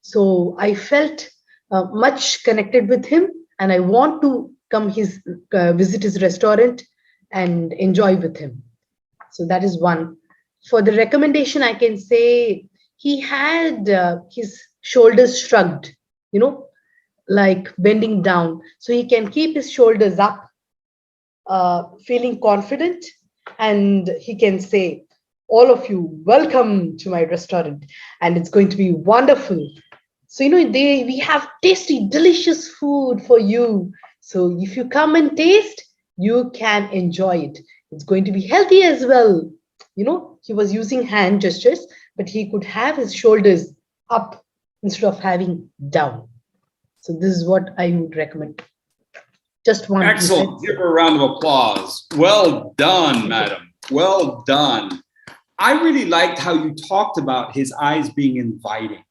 So I felt much connected with him, and I want to come visit his restaurant and enjoy with him. So that is one. For the recommendation, I can say he had his shoulders shrugged, like bending down. So he can keep his shoulders up, feeling confident, and he can say, all of you, welcome to my restaurant, and it's going to be wonderful. So, we have tasty, delicious food for you. So if you come and taste, you can enjoy it. It's going to be healthy as well. He was using hand gestures, but he could have his shoulders up instead of having down. So this is what I would recommend. Just one. Excellent. Give her a round of applause. Well done, madam. Well done. I really liked how you talked about his eyes being inviting.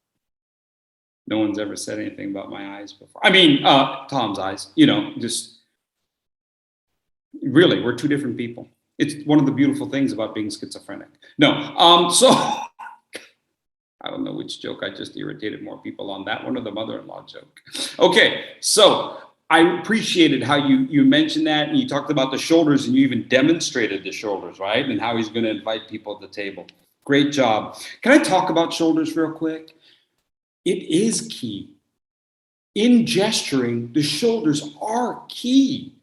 No one's ever said anything about my eyes before. I mean, Tom's eyes, just really, we're two different people. It's one of the beautiful things about being schizophrenic. No, so I don't know which joke I just irritated more people on, that one or the mother-in-law joke. Okay, so I appreciated how you mentioned that, and you talked about the shoulders, and you even demonstrated the shoulders, right? And how he's going to invite people at the table. Great job. Can I talk about shoulders real quick? It is key. In gesturing, the shoulders are key.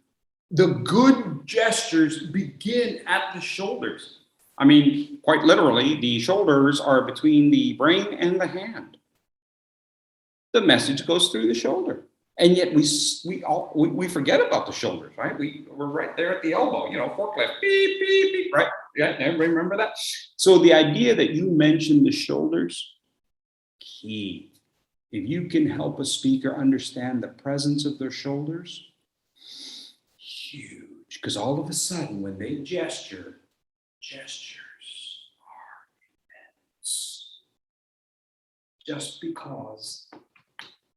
The good gestures begin at the shoulders. I mean, quite literally, the shoulders are between the brain and the hand. The message goes through the shoulder. And yet we forget about the shoulders, right? We're right there at the elbow, forklift, beep, beep, beep, right? Yeah, everybody remember that? So the idea that you mentioned the shoulders, key. If you can help a speaker understand the presence of their shoulders, huge. Because all of a sudden, when they gestures are immense. Just because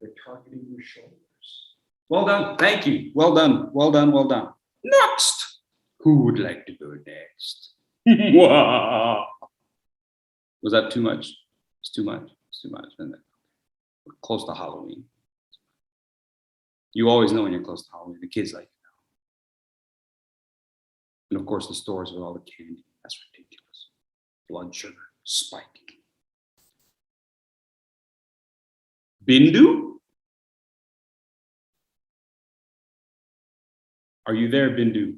they're targeting your shoulders. Well done. Thank you. Well done. Well done. Well done. Next. Who would like to go next? Wow. Was that too much? It's too much. It's too much, isn't it? We're close to Halloween. You always know when you're close to Halloween. The kids like, and of course the stores with all the candy. That's ridiculous. Blood sugar spiking. Bindu? Are you there, Bindu?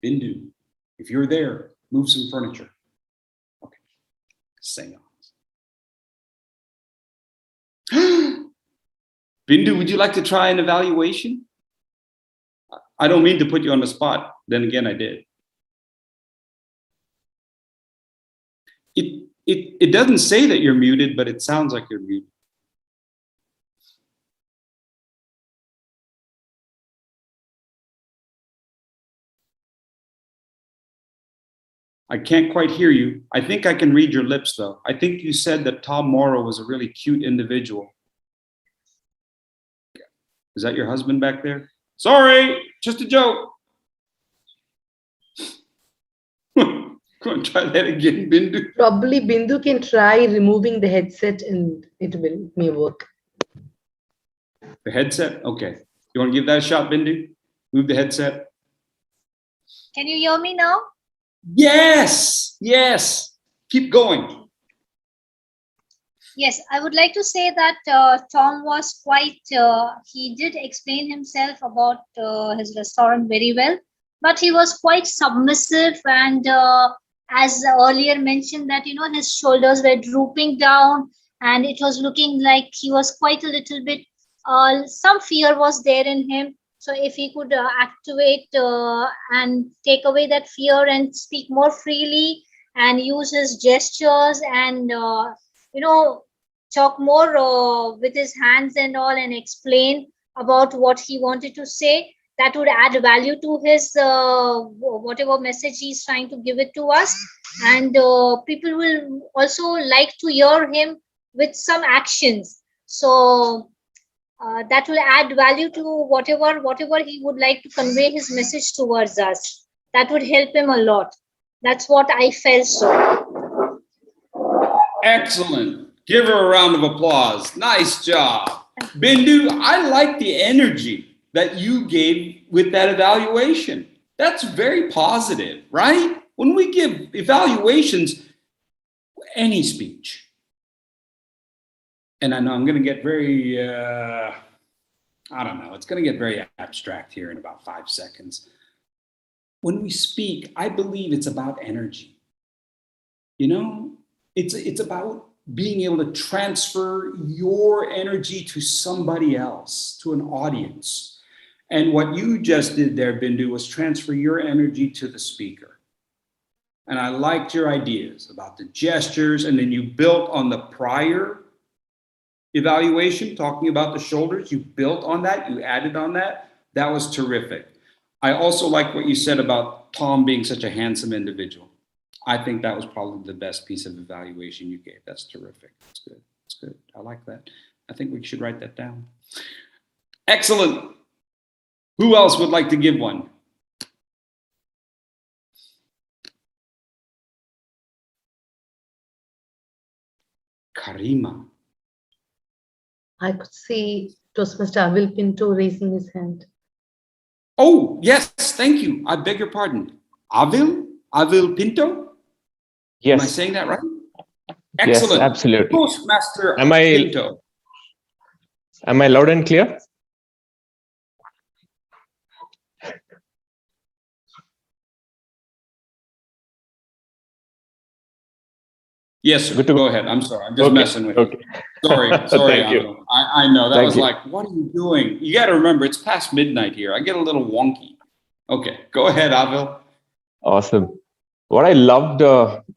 Bindu, if you're there, move some furniture. Okay. Seance. Bindu, would you like to try an evaluation? I don't mean to put you on the spot. Then again, I did. It doesn't say that you're muted, but it sounds like you're muted. I can't quite hear you. I think I can read your lips, though. I think you said that Tom Morrow was a really cute individual. Is that your husband back there? Sorry, just a joke. Go and try that again, Bindu. Probably Bindu can try removing the headset and it may work. The headset? Okay. You want to give that a shot, Bindu? Move the headset. Can you hear me now? Yes, yes. Keep going. Yes, I would like to say that Tom was quite, he did explain himself about his restaurant very well, but he was quite submissive, and as earlier mentioned that, his shoulders were drooping down and it was looking like he was quite a little bit, some fear was there in him. So if he could activate and take away that fear and speak more freely and use his gestures and, talk more with his hands and all and explain about what he wanted to say, that would add value to his whatever message he's trying to give it to us. And people will also like to hear him with some actions. So that will add value to whatever he would like to convey his message towards us. That would help him a lot. That's what I felt so. Excellent. Give her a round of applause. Nice job. Bindu, I like the energy that you gave with that evaluation. That's very positive, right? When we give evaluations, any speech, and I know I'm going to get very, I don't know, it's going to get very abstract here in about 5 seconds. When we speak, I believe it's about energy. You know, it's about being able to transfer your energy to somebody else, to an audience. And what you just did there, Bindu, was transfer your energy to the speaker. And I liked your ideas about the gestures, and then you built on the prior evaluation, talking about the shoulders. You built on that, you added on that. That was terrific. I also like what you said about Tom being such a handsome individual. I think that was probably the best piece of evaluation you gave. That's terrific. That's good. That's good. I like that. I think we should write that down. Excellent. Who else would like to give one? Karima. I could see Toastmaster Avil Pinto raising his hand. Oh, yes. Thank you. I beg your pardon. Avil Pinto? Yes. Am I saying that right? Yes, Excellent. absolutely. Toastmaster Pinto. Am I loud and clear? Yes, sir. Good to go ahead. I'm sorry. I'm just messing with you. Sorry, Thank you. Avil. I know. That Thank was you. like, what are you doing? You got to remember, it's past midnight here. I get a little wonky. Okay, go ahead, Avil. Awesome. What I loved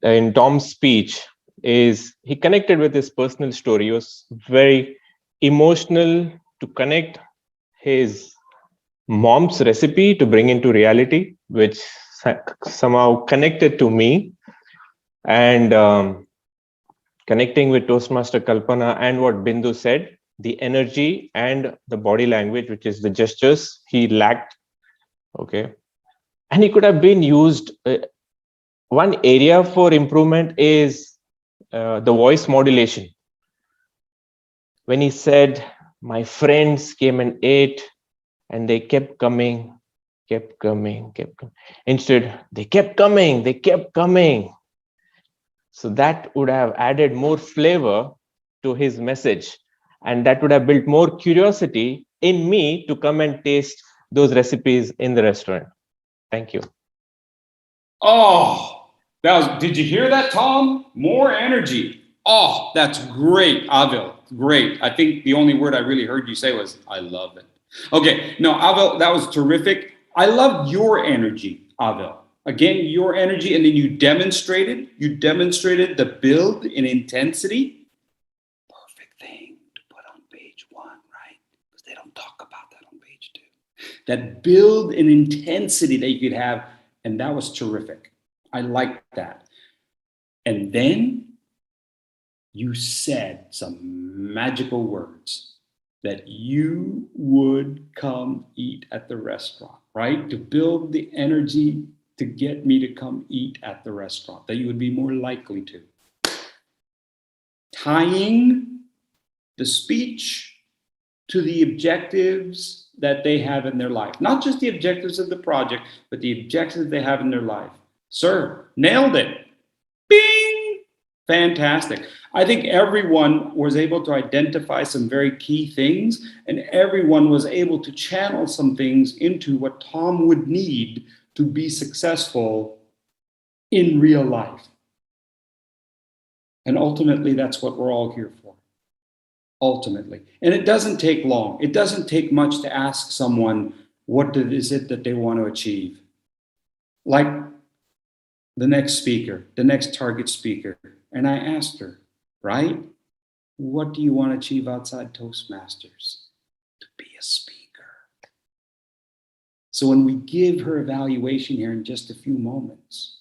in Tom's speech is he connected with his personal story. He was very emotional to connect his mom's recipe to bring into reality, which somehow connected to me. And connecting with Toastmaster Kalpana and what Bindu said, the energy and the body language, which is the gestures, he lacked. Okay. And he could have been used. One area for improvement is the voice modulation. When he said, my friends came and ate and they kept coming. Instead, they kept coming. So that would have added more flavor to his message. And that would have built more curiosity in me to come and taste those recipes in the restaurant. Thank you. Oh, did you hear that, Tom? More energy. Oh, that's great, Avil. Great. I think the only word I really heard you say was, I love it. Okay, no, Avil, that was terrific. I love your energy, Avil. Again, your energy, and then you demonstrated the build in intensity. Perfect thing to put on page 1, right? Because they don't talk about that on page 2. That build in intensity that you could have, and that was terrific. I like that. And then you said some magical words that you would come eat at the restaurant, right? To build the energy to get me to come eat at the restaurant, that you would be more likely to. Tying the speech to the objectives that they have in their life. Not just the objectives of the project, but the objectives they have in their life. Sir, nailed it. Bing! Fantastic. I think everyone was able to identify some very key things, and everyone was able to channel some things into what Tom would need to be successful in real life. And ultimately, that's what we're all here for. Ultimately. And it doesn't take long. It doesn't take much to ask someone what is it that they want to achieve. Like the next speaker, the next target speaker. And I asked her, right? What do you want to achieve outside Toastmasters? To be a speaker. So when we give her evaluation here in just a few moments,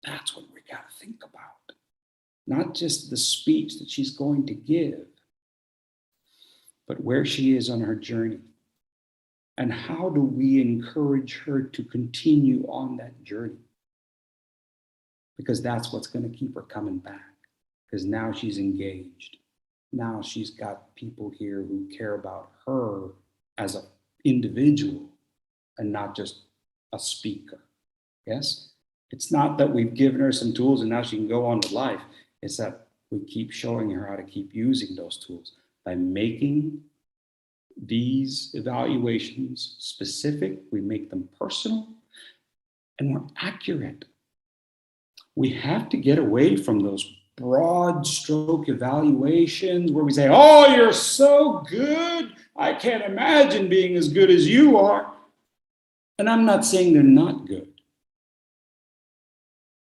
that's what we got to think about. Not just the speech that she's going to give, but where she is on her journey. And how do we encourage her to continue on that journey? Because that's what's going to keep her coming back. Because now she's engaged. Now she's got people here who care about her as an individual and not just a speaker. Yes? It's not that we've given her some tools and now she can go on with life. It's that we keep showing her how to keep using those tools by making these evaluations specific. We make them personal and we're accurate. We have to get away from those broad stroke evaluations where we say, oh, you're so good. I can't imagine being as good as you are. And I'm not saying they're not good.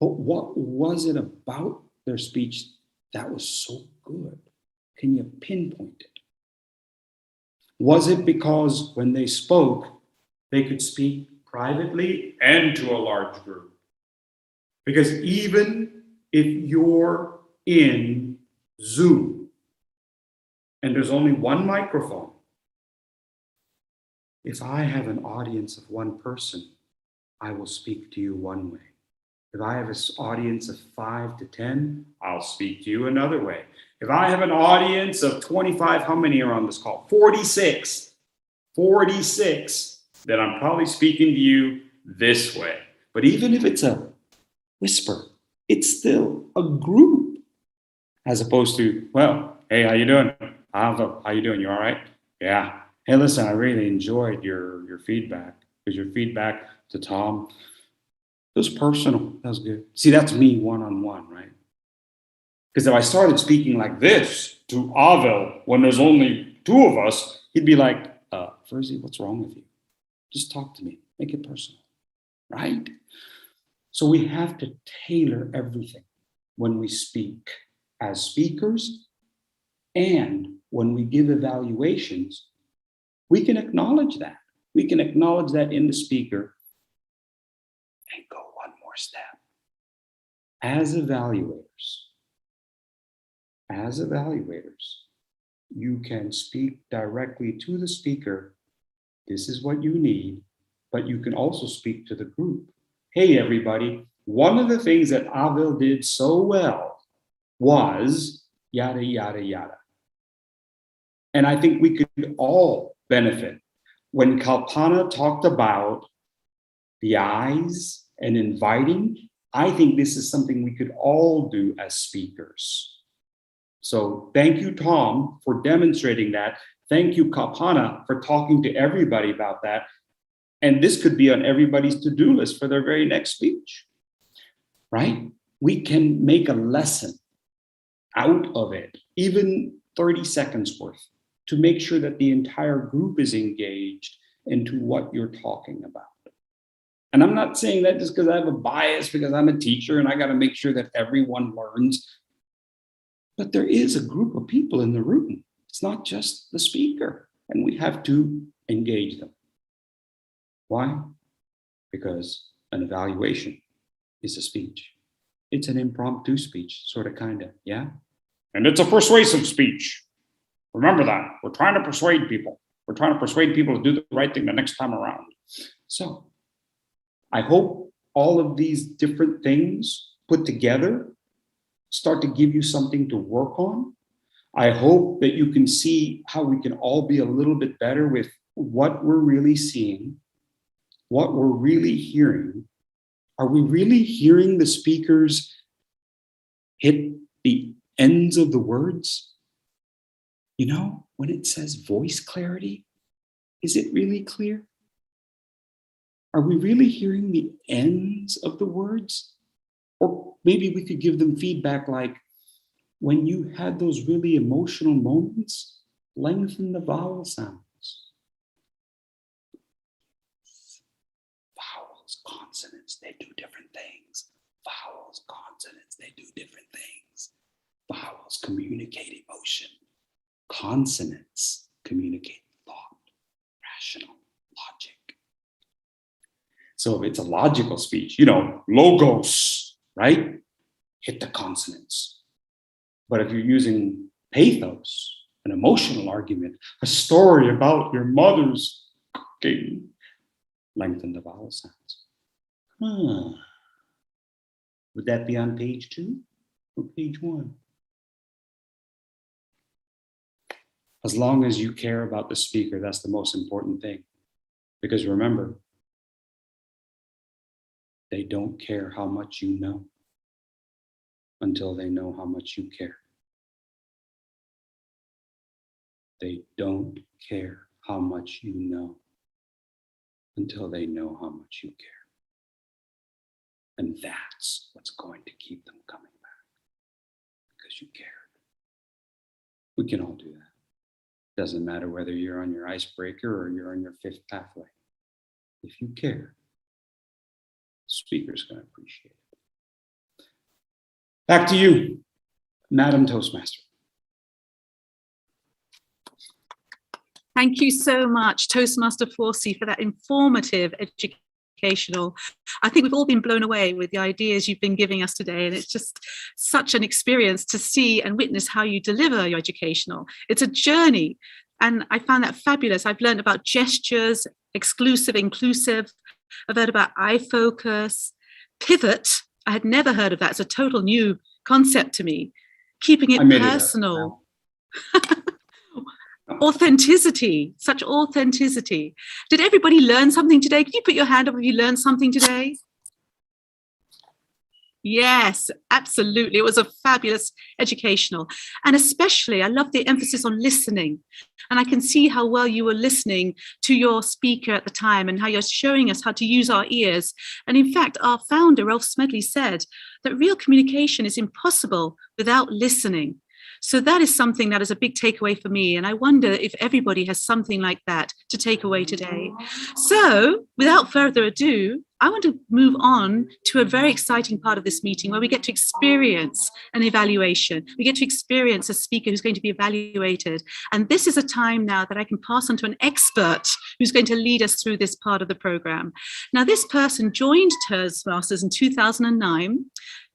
But what was it about their speech that was so good? Can you pinpoint it? Was it because when they spoke, they could speak privately and to a large group? Because even if you're in Zoom and there's only one microphone, if I have an audience of one person, I will speak to you one way. If I have an audience of 5 to 10, I'll speak to you another way. If I have an audience of 25, how many are on this call? 46. 46. Then I'm probably speaking to you this way. But even if it's a whisper, it's still a group. As opposed to, well, hey, how you doing? How you doing? You all right? Yeah. Hey, listen, I really enjoyed your feedback. Because your feedback to Tom, it was personal. That was good. See, that's me one-on-one, right? Because if I started speaking like this to Avel when there's only two of us, he'd be like, Furesy, what's wrong with you? Just talk to me. Make it personal, right? So we have to tailor everything when we speak as speakers, and when we give evaluations, we can acknowledge that. We can acknowledge that in the speaker and go one more step. As evaluators, you can speak directly to the speaker. This is what you need, but you can also speak to the group. Hey, everybody, one of the things that Abdul did so well was yada, yada, yada. And I think we could all benefit. When Kalpana talked about the eyes and inviting, I think this is something we could all do as speakers. So thank you, Tom, for demonstrating that. Thank you, Kalpana, for talking to everybody about that. And this could be on everybody's to-do list for their very next speech, right? We can make a lesson out of it, even 30 seconds worth, to make sure that the entire group is engaged into what you're talking about. And I'm not saying that just because I have a bias, because I'm a teacher and I got to make sure that everyone learns. But there is a group of people in the room. It's not just the speaker, and we have to engage them. Why? Because an evaluation is a speech. It's an impromptu speech, sort of, kind of, yeah? And it's a persuasive speech. Remember that. We're trying to persuade people. We're trying to persuade people to do the right thing the next time around. So I hope all of these different things put together start to give you something to work on. I hope that you can see how we can all be a little bit better with what we're really seeing, what we're really hearing. Are we really hearing the speakers hit the ends of the words? You know, when it says voice clarity, is it really clear? Are we really hearing the ends of the words? Or maybe we could give them feedback like, when you had those really emotional moments, lengthen the vowel sounds. Vowels, consonants, they do different things. Vowels, consonants, they do different things. Vowels communicate emotion. Consonants communicate thought, rational, logic. So if it's a logical speech, you know, logos, right? Hit the consonants. But if you're using pathos, an emotional argument, a story about your mother's cooking, lengthen the vowel sounds. Would that be on page 2 or page 1? As long as you care about the speaker, that's the most important thing. Because remember, They don't care how much you know until they know how much you care. They don't care how much you know until they know how much you care. And that's what's going to keep them coming back, because you cared. We can all do that. Doesn't matter whether you're on your icebreaker or you're on your fifth pathway. If you care, the speaker's going to appreciate it. Back to you, Madam Toastmaster. Thank you so much, Toastmaster Furesy, for that informative educational. I think we've all been blown away with the ideas you've been giving us today, and it's just such an experience to see and witness how you deliver your educational. It's a journey, and I found that fabulous. I've learned about gestures, exclusive, inclusive. I've heard about eye focus, pivot. I had never heard of that. It's a total new concept to me. Keeping it personal. Authenticity, such authenticity. Did everybody learn something today? Can you put your hand up if you learned something today? Yes, absolutely. It was a fabulous educational. And especially, I love the emphasis on listening. And I can see how well you were listening to your speaker at the time and how you're showing us how to use our ears. And in fact, our founder, Ralph Smedley, said that real communication is impossible without listening. So that is something that is a big takeaway for me. And I wonder if everybody has something like that to take away today. So without further ado, I want to move on to a very exciting part of this meeting where we get to experience an evaluation. We get to experience a speaker who's going to be evaluated. And this is a time now that I can pass on to an expert who's going to lead us through this part of the program. Now, this person joined Toastmasters in 2009.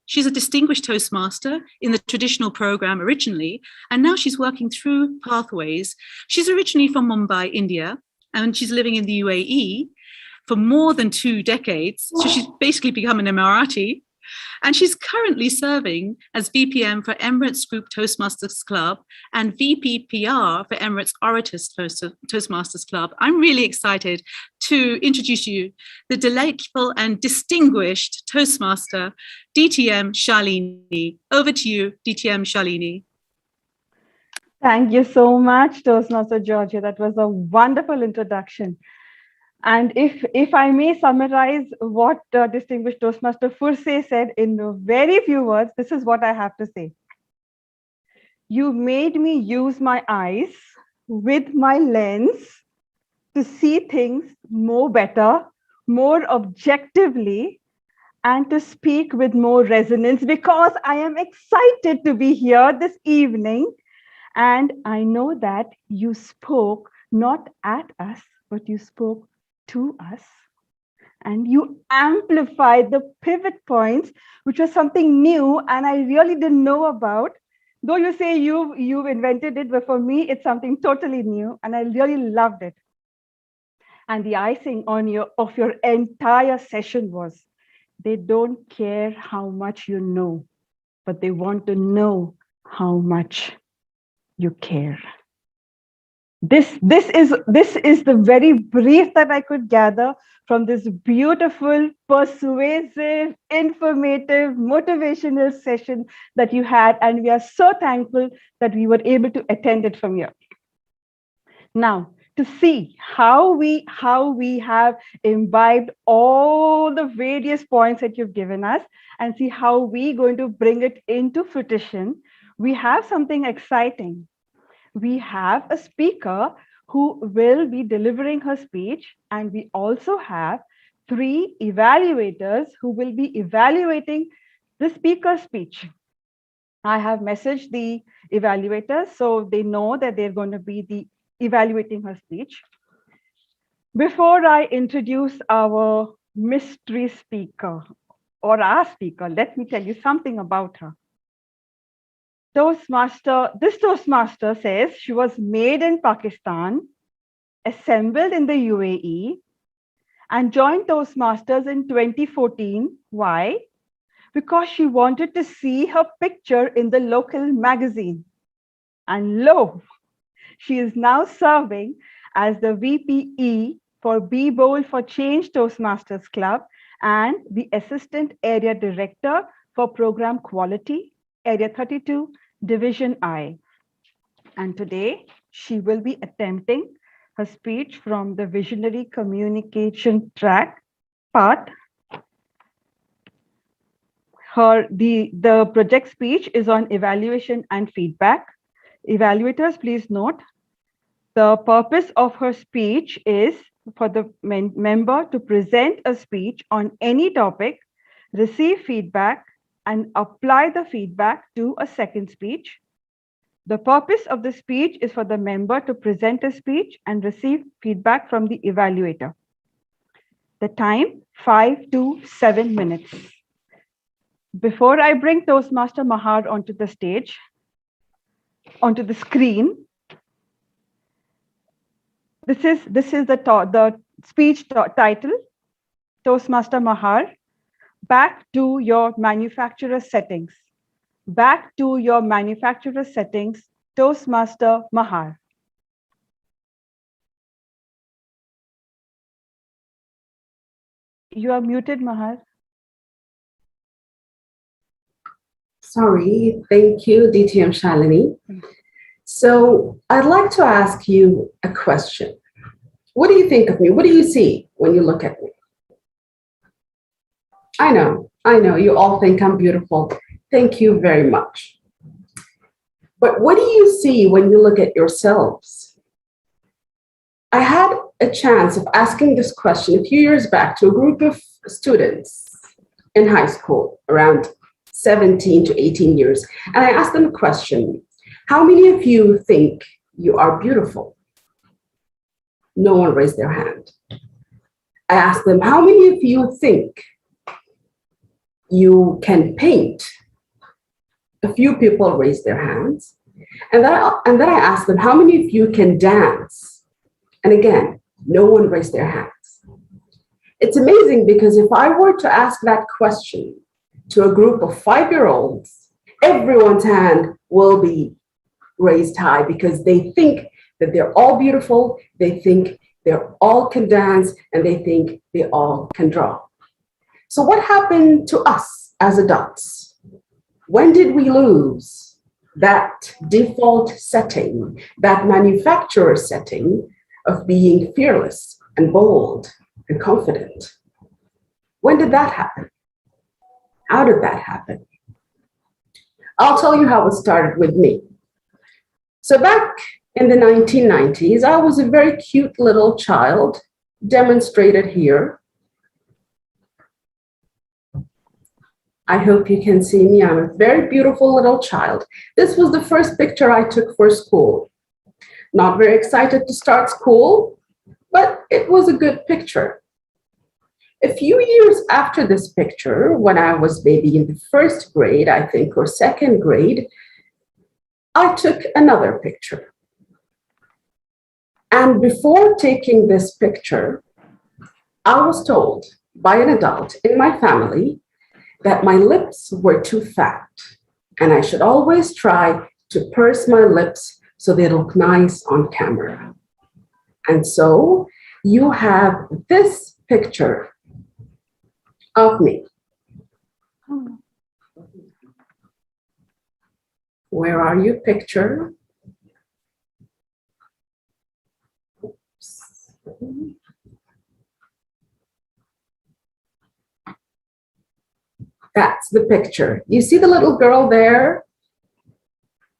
She's a distinguished Toastmaster in the traditional program originally, and now she's working through pathways. She's originally from Mumbai, India, and she's living in the UAE for more than 2 decades. So she's basically become an Emirati. And she's currently serving as VPM for Emirates Group Toastmasters Club and VPPR for Emirates Orators Toastmasters Club. I'm really excited to introduce you the delightful and distinguished Toastmaster, DTM Shalini. Over to you, DTM Shalini. Thank you so much, Toastmaster Georgia. That was a wonderful introduction. And if I may summarize what distinguished Toastmaster Furesy said in very few words, this is what I have to say. You made me use my eyes with my lens to see things more better, more objectively, and to speak with more resonance, because I am excited to be here this evening. And I know that you spoke not at us, but you spoke to us, and you amplified the pivot points, which was something new and I really didn't know about. Though you say you've invented it, but for me it's something totally new, and I really loved it. And the icing on your entire session was, they don't care how much you know, but they want to know how much you care. This is the very brief that I could gather from this beautiful, persuasive, informative, motivational session that you had, and we are so thankful that we were able to attend it from here. Now, to see how we have imbibed all the various points that you've given us and see how we're going to bring it into fruition, we have something exciting. We have a speaker who will be delivering her speech, and we also have 3 evaluators who will be evaluating the speaker's speech. I have messaged the evaluators so they know that they're going to be evaluating her speech. Before I introduce our mystery speaker or our speaker, let me tell you something about her. This Toastmaster says she was made in Pakistan, assembled in the UAE, and joined Toastmasters in 2014. Why? Because she wanted to see her picture in the local magazine. And lo, she is now serving as the VPE for Be Bold for Change Toastmasters Club and the Assistant Area Director for Program Quality, Area 32, Division I. And today, she will be attempting her speech from the Visionary Communication track part. The project speech is on evaluation and feedback. Evaluators, please note, the purpose of her speech is for the member to present a speech on any topic, receive feedback, and apply the feedback to a second speech. The purpose of the speech is for the member to present a speech and receive feedback from the evaluator. The time, 5 to 7 minutes. Before I bring Toastmaster Mahar onto the stage, onto the screen, this is the speech title, Toastmaster Mahar, back to your manufacturer settings. Back to your manufacturer settings, Toastmaster Mahar. You are muted, Mahar. Sorry, thank you, DTM Shalini. So I'd like to ask you a question. What do you think of me? What do you see when you look at me? I know, you all think I'm beautiful. Thank you very much. But what do you see when you look at yourselves? I had a chance of asking this question a few years back to a group of students in high school, around 17 to 18 years. And I asked them a question: how many of you think you are beautiful? No one raised their hand. I asked them, how many of you think you can paint? A few people raised their hands. And then I asked them, how many of you can dance? And again, no one raised their hands. It's amazing because if I were to ask that question to a group of 5-year-olds, everyone's hand will be raised high because they think that they're all beautiful, they think they all can dance, and they think they all can draw. So what happened to us as adults? When did we lose that default setting, that manufacturer setting of being fearless and bold and confident? When did that happen? How did that happen? I'll tell you how it started with me. So back in the 1990s, I was a very cute little child, demonstrated here. I hope you can see me. I'm a very beautiful little child. This was the first picture I took for school. Not very excited to start school, but it was a good picture. A few years after this picture, when I was maybe in the first grade, I think, or second grade, I took another picture. And before taking this picture, I was told by an adult in my family that my lips were too fat and I should always try to purse my lips so they look nice on camera. And so you have this picture of me. Where are you, picture? Oops. That's the picture. You see the little girl there?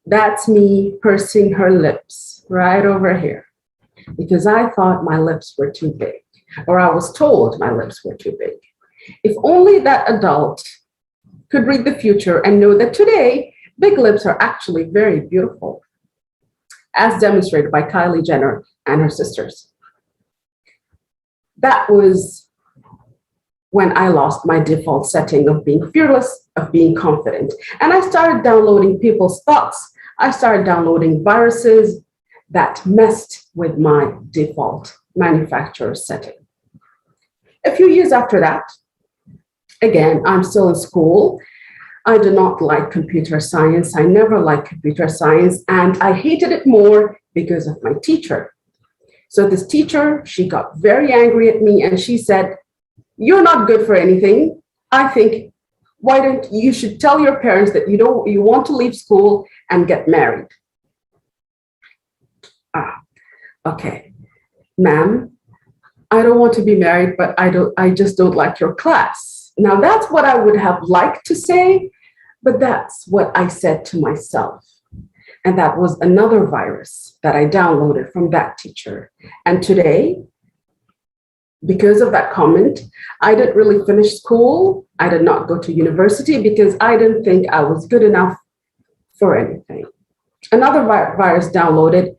That's me pursing her lips right over here because I thought my lips were too big, or I was told my lips were too big. If only that adult could read the future and know that today, big lips are actually very beautiful, as demonstrated by Kylie Jenner and her sisters. That was when I lost my default setting of being fearless, of being confident. And I started downloading people's thoughts. I started downloading viruses that messed with my default manufacturer setting. A few years after that, again, I'm still in school. I do not like computer science. I never liked computer science, and I hated it more because of my teacher. So this teacher, she got very angry at me and she said, you're not good for anything. I think, why don't you should tell your parents that you want to leave school and get married. Okay, ma'am, I don't want to be married, but I just don't like your class. Now that's what I would have liked to say, but that's what I said to myself. And that was another virus that I downloaded from that teacher. And today, because of that comment, I didn't really finish school. I did not go to university because I didn't think I was good enough for anything. Another virus downloaded,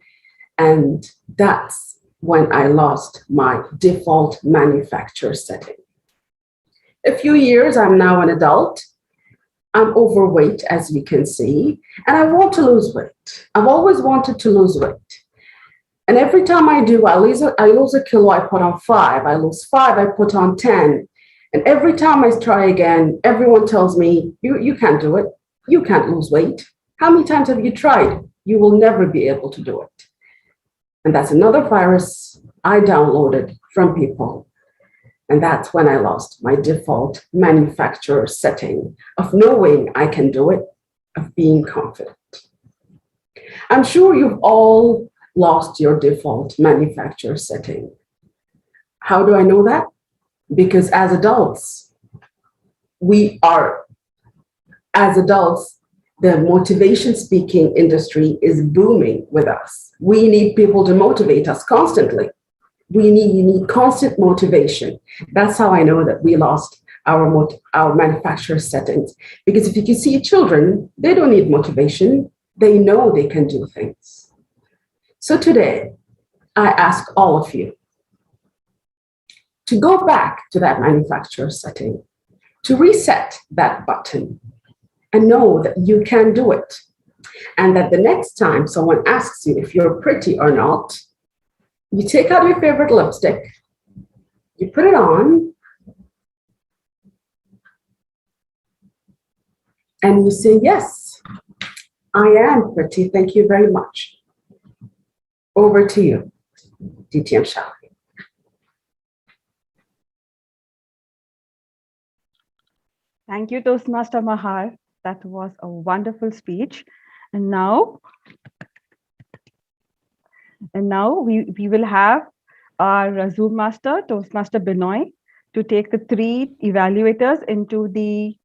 and that's when I lost my default manufacturer setting. A few years, I'm now an adult. I'm overweight, as you can see, and I want to lose weight. I've always wanted to lose weight. And every time I do, I lose a kilo, I put on 5. I lose 5, I put on 10. And every time I try again, everyone tells me, you can't do it. You can't lose weight. How many times have you tried? You will never be able to do it. And that's another virus I downloaded from people. And that's when I lost my default manufacturer setting of knowing I can do it, of being confident. I'm sure you've all lost your default manufacturer setting. How do I know that? Because as adults, the motivation speaking industry is booming with us. We need people to motivate us constantly. You need constant motivation. That's how I know that we lost our manufacturer settings. Because if you can see children, they don't need motivation. They know they can do things. So today, I ask all of you to go back to that manufacturer setting, to reset that button, and know that you can do it. And that the next time someone asks you if you're pretty or not, you take out your favorite lipstick, you put it on, and you say, yes, I am pretty, thank you very much. Over to you, DTM Shah. Thank you, Toastmaster Mahar. That was a wonderful speech. And now we will have our Zoom master, Toastmaster Binoy, to take the 3 evaluators into the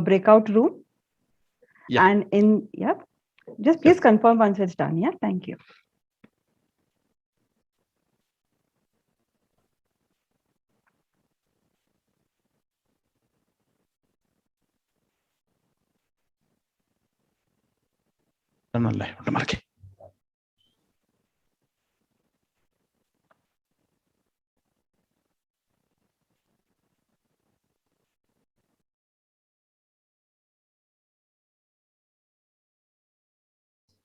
breakout room. Yeah. And just please confirm once it's done. Yeah, thank you.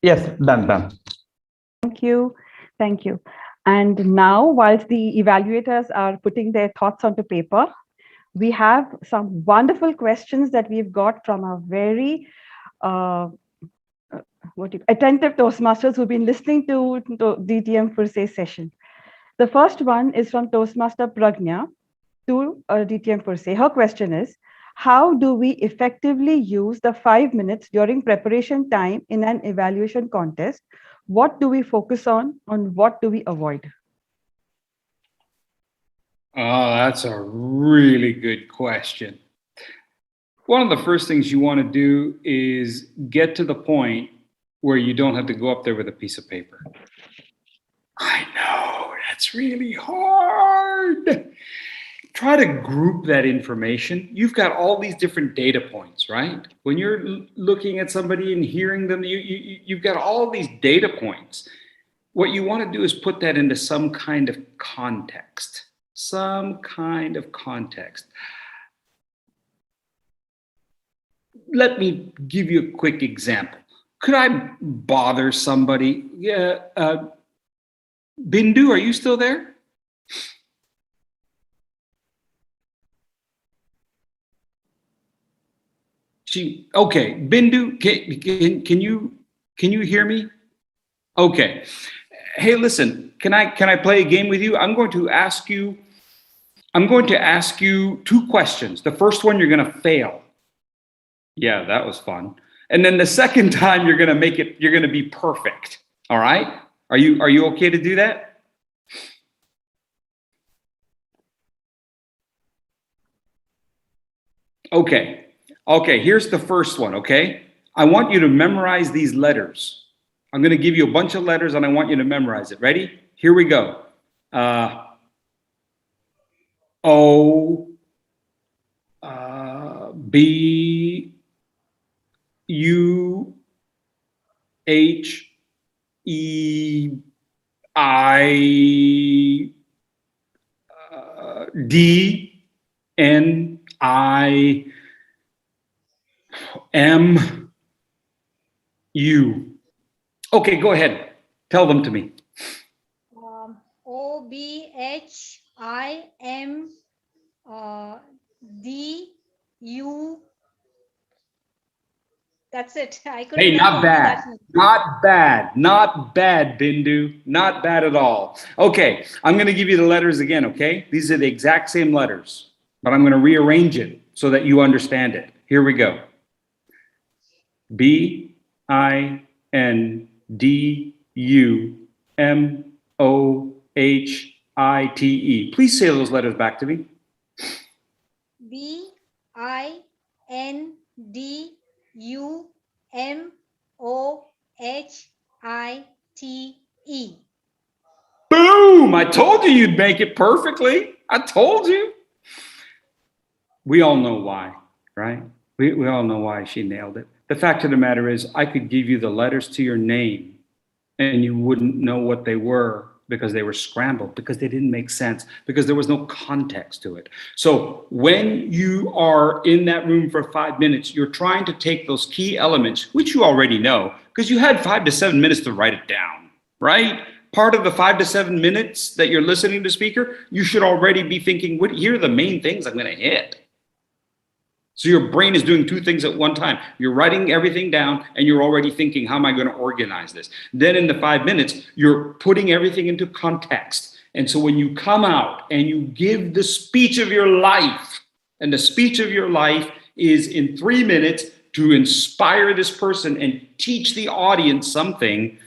Yes, done. Thank you. Thank you. And now, whilst the evaluators are putting their thoughts onto paper, we have some wonderful questions that we've got from our very attentive Toastmasters who've been listening to DTM Furesy session. The first one is from Toastmaster Pragnya to DTM Furesy. Her question is, how do we effectively use the 5 minutes during preparation time in an evaluation contest? What do we focus on what do we avoid? Oh, that's a really good question. One of the first things you want to do is get to the point where you don't have to go up there with a piece of paper. I know, that's really hard. Try to group that information. You've got all these different data points, right? When you're looking at somebody and hearing them, you've got all these data points. What you want to do is put that into some kind of context. Let me give you a quick example. Could I bother somebody? Yeah, Bindu, are you still there? Okay, Bindu, can you hear me? Okay. Hey, listen, can I play a game with you? I'm going to ask you I'm going to ask you 2 questions. The first one, you're going to fail. Yeah, that was fun. And then the second time, you're going to be perfect. All right? Are you okay to do that? Okay. Okay, here's the first one, okay? I want you to memorize these letters. I'm going to give you a bunch of letters and I want you to memorize it. Ready? Here we go. O, B, U, H, E, I, D, N, I, M, U. Okay, go ahead. Tell them to me. O B H I M D U. That's it. I couldn't. Hey, not remember bad. that much. Not bad. Not bad, Bindu. Not bad at all. Okay, I'm going to give you the letters again, okay? These are the exact same letters, but I'm going to rearrange it so that you understand it. Here we go. B, I, N, D, U, M, O, H, I, T, E. Please say those letters back to me. B I N D U M O H I T E. Boom! I told you you'd make it perfectly. I told you. We all know why, right? We all know why she nailed it. The fact of the matter is, I could give you the letters to your name and you wouldn't know what they were because they were scrambled, because they didn't make sense, because there was no context to it. So when you are in that room for 5 minutes, you're trying to take those key elements, which you already know, because you had 5 to 7 minutes to write it down, right? Part of the 5 to 7 minutes that you're listening to speaker, you should already be thinking, here are the main things I'm going to hit. So your brain is doing 2 things at one time. You're writing everything down and you're already thinking, how am I going to organize this? Then in the 5 minutes, you're putting everything into context. And so when you come out and you give the speech of your life, and the speech of your life is in 3 minutes to inspire this person and teach the audience something,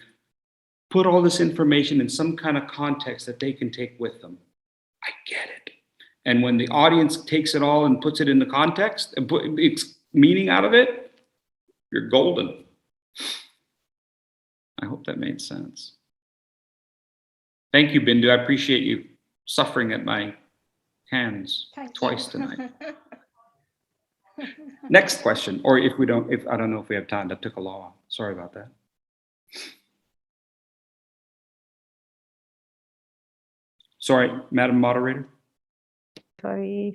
put all this information in some kind of context that they can take with them. I get it. And when the audience takes it all and puts it into context and put its meaning out of it, you're golden. I hope that made sense. Thank you, Bindu. I appreciate you suffering at my hands twice tonight. Next question, or if I don't know if we have time, that took a long. Sorry about that. Sorry, Madam Moderator. Sorry.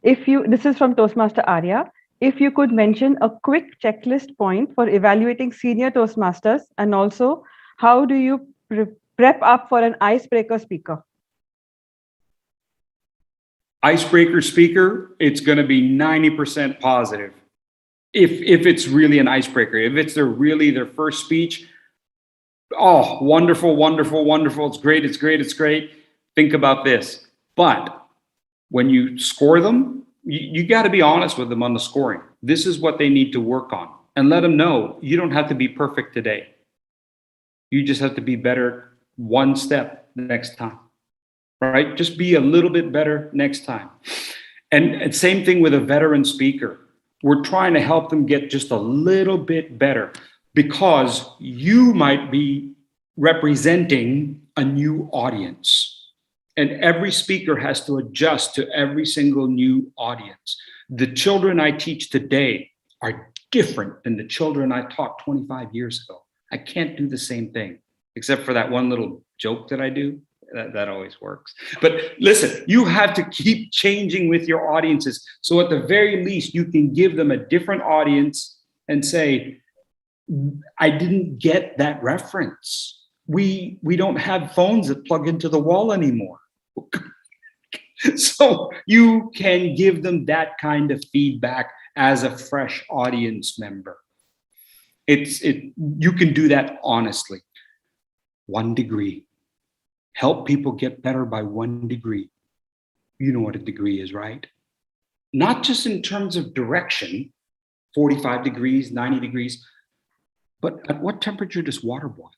This is from Toastmaster Arya. If you could mention a quick checklist point for evaluating senior Toastmasters, and also how do you prep up for an icebreaker speaker? Icebreaker speaker, it's going to be 90% positive. If it's really an icebreaker, if it's their first speech, oh, wonderful, wonderful, wonderful. It's great, it's great, it's great. Think about this. But when you score them, you got to be honest with them on the scoring. This is what they need to work on. And let them know you don't have to be perfect today. You just have to be better one step next time, right? Just be a little bit better next time. And same thing with a veteran speaker. We're trying to help them get just a little bit better because you might be representing a new audience. And every speaker has to adjust to every single new audience. The children I teach today are different than the children I taught 25 years ago. I can't do the same thing, except for that one little joke that I do. That always works. But listen, you have to keep changing with your audiences. So at the very least, you can give them a different audience and say, I didn't get that reference. We don't have phones that plug into the wall anymore. So you can give them that kind of feedback as a fresh audience member. You can do that honestly. 1 degree. Help people get better by 1 degree. You know what a degree is, right? Not just in terms of direction, 45 degrees, 90 degrees, but at what temperature does water boil?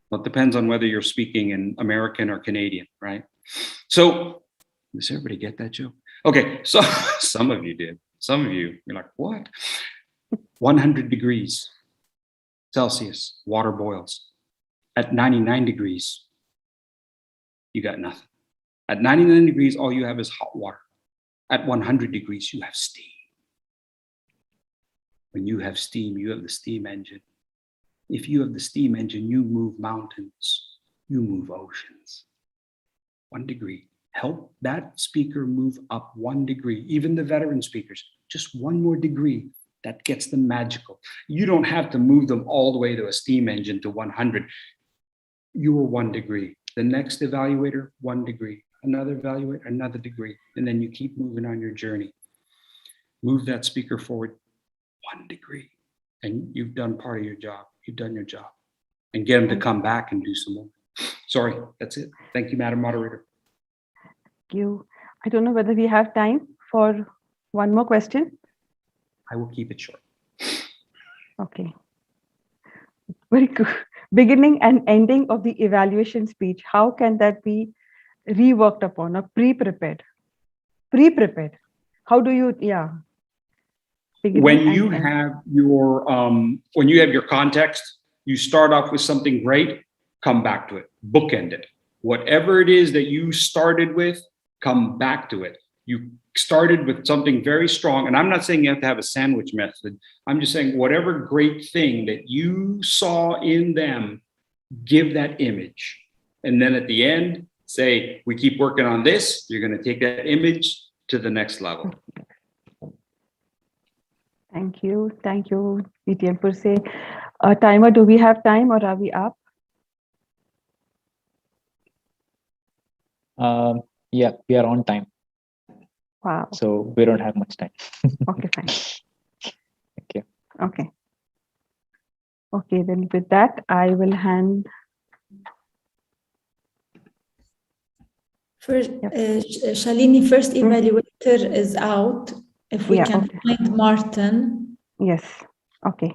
Well, it depends on whether you're speaking in American or Canadian, right? So, does everybody get that joke? Okay, so some of you did. Some of you, you're like, what? 100 degrees Celsius, water boils. At 99 degrees, you got nothing. At 99 degrees, all you have is hot water. At 100 degrees, you have steam. When you have steam, you have the steam engine. If you have the steam engine, you move mountains, you move oceans. 1 degree. Help that speaker move up 1 degree. Even the veteran speakers, just 1 more degree. That gets them magical. You don't have to move them all the way to a steam engine to 100. You were 1 degree. The next evaluator, 1 degree. Another evaluator, another degree. And then you keep moving on your journey. Move that speaker forward 1 degree. And you've done part of your job. You've done your job. And get them to come back and do some more. Sorry, that's it. Thank you, Madam Moderator. Thank you. I don't know whether we have time for one more question. I will keep it short. Okay. Very good. Beginning and ending of the evaluation speech. How can that be reworked upon or pre-prepared? Pre-prepared. How do you, yeah. Beginning When and you end. have your context, you start off with something great, come back to it, bookend it. Whatever it is that you started with, come back to it. You started with something very strong, and I'm not saying you have to have a sandwich method. I'm just saying whatever great thing that you saw in them, give that image. And then at the end, say, we keep working on this. You're going to take that image to the next level. Thank you. Thank you, ETM Furesy. Timer, do we have time or are we up? Yeah, we are on time. Wow. So we don't have much time. Okay, fine. Thank you. Okay. Okay, then with that, I will hand. First, Shalini, first evaluator is out. If we can find Martin. Yes. Okay.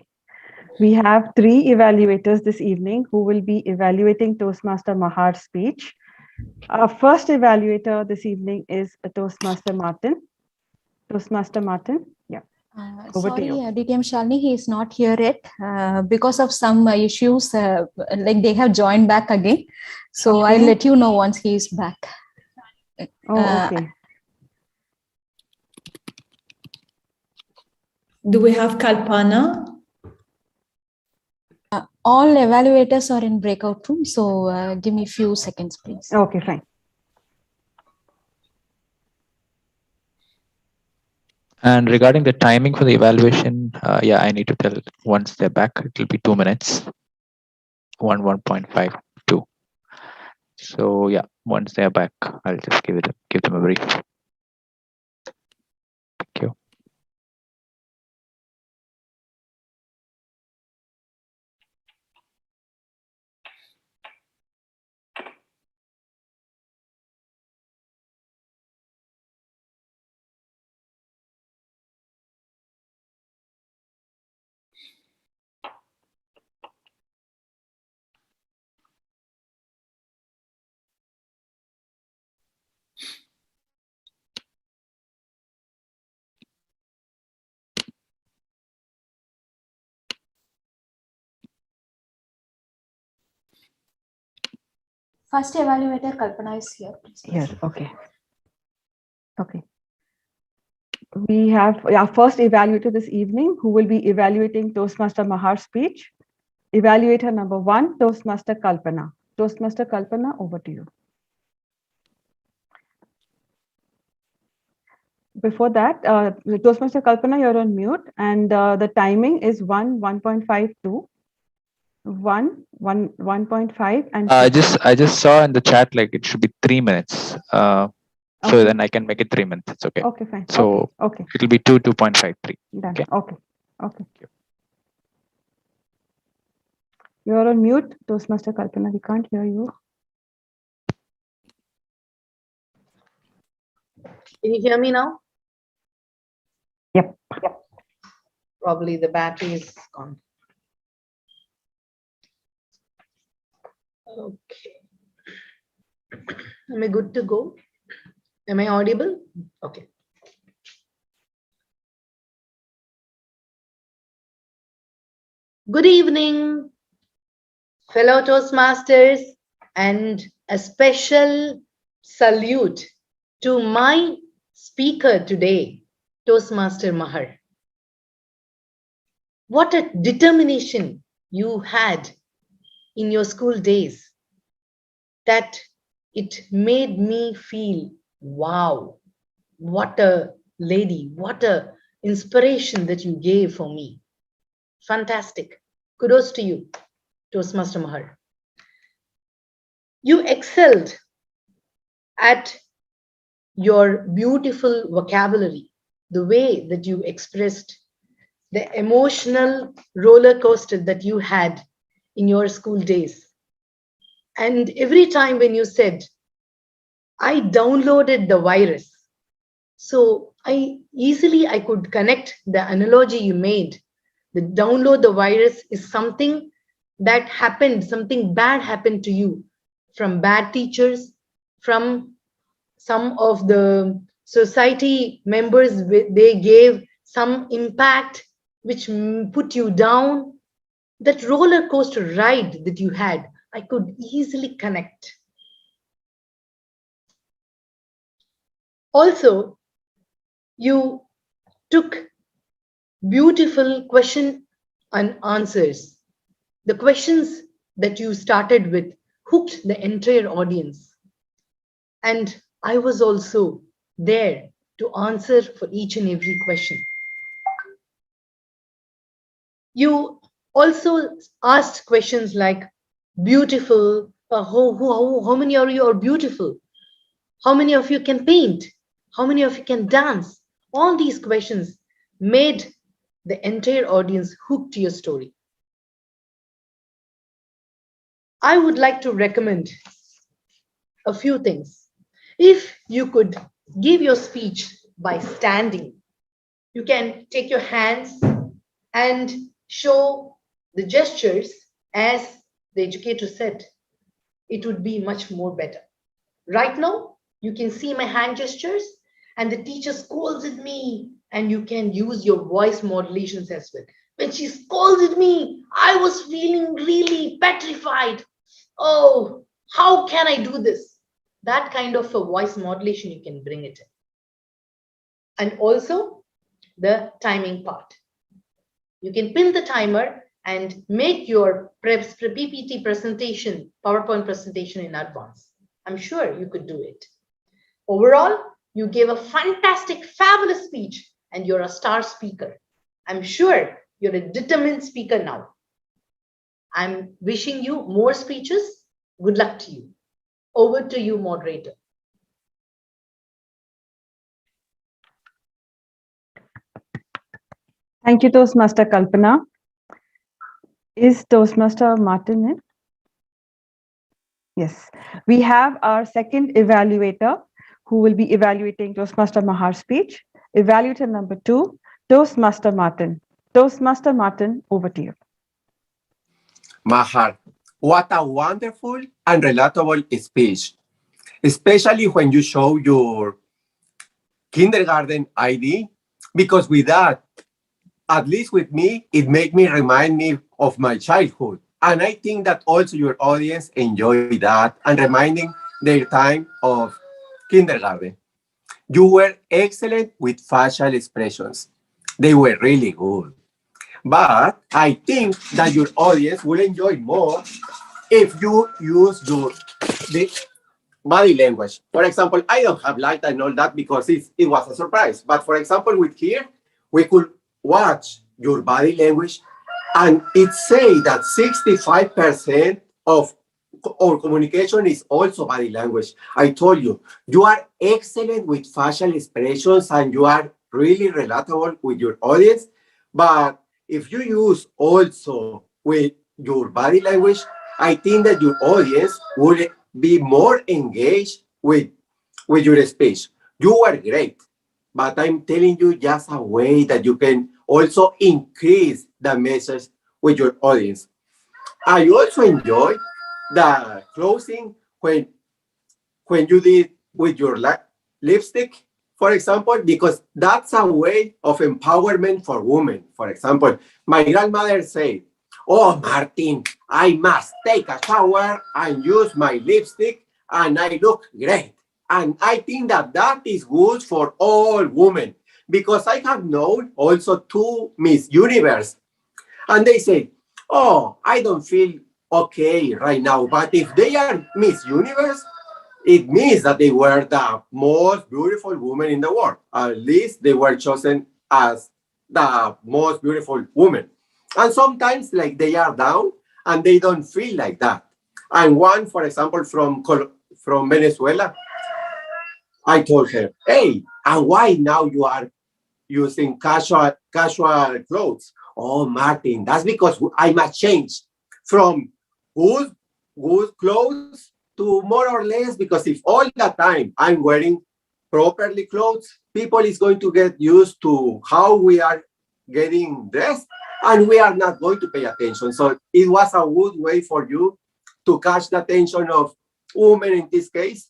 We have 3 evaluators this evening who will be evaluating Toastmaster Mahar's speech. Our first evaluator this evening is Toastmaster Martin. Toastmaster Martin, yeah. Over to you. Sorry, DTM Shalini, he is not here yet because of some issues, like they have joined back again. So I'll let you know once he is back. Oh, okay. Do we have Kalpana? All evaluators are in breakout room, so give me a few seconds, please. Okay, fine. And regarding the timing for the evaluation, yeah, I need to tell once they're back, it will be 2 minutes. 1.52. So yeah, once they're back, I'll just give them a brief. Thank you. First evaluator Kalpana is here. Please. Yes, okay. Okay. We have our first evaluator this evening who will be evaluating Toastmaster Mahar's speech. Evaluator number 1, Toastmaster Kalpana. Toastmaster Kalpana, over to you. Before that, Toastmaster Kalpana, you're on mute, and the timing is 1.52. 1.5 and I just saw in the chat like it should be 3 minutes. So then I can make it 3 minutes. It's okay. Okay, fine. So okay. It'll be 2.53. Done. Okay. Okay. You're on mute, Toastmaster Kalpana. We can't hear you. Can you hear me now? Yep. Probably the battery is gone. Okay. Am I good to go? Am I audible? Okay. Good evening, fellow Toastmasters, and a special salute to my speaker today, Toastmaster Mahar. What a determination you had in your school days that it made me feel, wow, what a lady, what a inspiration that you gave for me. Fantastic. Kudos to you, Toastmaster Mahar. You excelled at your beautiful vocabulary, the way that you expressed the emotional roller coaster that you had in your school days. And every time when you said, I downloaded the virus, so I could connect the analogy you made. The download the virus is something that happened, something bad happened to you from bad teachers, from some of the society members, they gave some impact which put you down. That roller coaster ride that you had, I could easily connect. Also, you took beautiful question and answers. The questions that you started with hooked the entire audience. And I was also there to answer for each and every question. You also asked questions like, beautiful, how many of you are beautiful? How many of you can paint? How many of you can dance? All these questions made the entire audience hooked to your story. I would like to recommend a few things. If you could give your speech by standing, you can take your hands and show the gestures as the educator said. It would be much more better. Right now, you can see my hand gestures and the teacher scolded me, and you can use your voice modulations as well. When she scolded me, I was feeling really petrified. Oh, how can I do this? That kind of a voice modulation, you can bring it in. And also the timing part. You can pin the timer and make your PPT presentation, PowerPoint presentation in advance. I'm sure you could do it. Overall, you gave a fantastic, fabulous speech and you're a star speaker. I'm sure you're a determined speaker now. I'm wishing you more speeches. Good luck to you. Over to you, moderator. Thank you, Toastmaster Kalpana. Is Toastmaster Martin in? Yes. We have our second evaluator who will be evaluating Toastmaster Mahar's speech. Evaluator number 2, Toastmaster Martin. Toastmaster Martin, over to you. Mahar, what a wonderful and relatable speech, especially when you show your kindergarten ID, because with that, at least with me, it made me remind me of my childhood. And I think that also your audience enjoy that and reminding their time of kindergarten. You were excellent with facial expressions. They were really good. But I think that your audience will enjoy more if you use the body language. For example, I don't have light and all that because it was a surprise. But for example, with here, we could watch your body language, and it say that 65% of our communication is also body language. I told you, you are excellent with facial expressions and you are really relatable with your audience. But if you use also with your body language, I think that your audience will be more engaged with your speech. You were great, but I'm telling you just a way that you can also increase the message with your audience. I also enjoy the closing when you did with your lipstick, for example, because that's a way of empowerment for women. For example, my grandmother said, "Oh, Martin, I must take a shower and use my lipstick, and I look great." And I think that that is good for all women, because I have known also two Miss Universe, and they say, "Oh, I don't feel okay right now." But if they are Miss Universe, it means that they were the most beautiful woman in the world. At least they were chosen as the most beautiful woman. And sometimes, like, they are down and they don't feel like that. And one, for example, from Venezuela, I told her, "Hey, and why now you are using casual clothes?" "Oh, Martin, that's because I must change from good good clothes to more or less, because if all the time I'm wearing properly clothes, people is going to get used to how we are getting dressed, and we are not going to pay attention." So it was a good way for you to catch the attention of women in this case.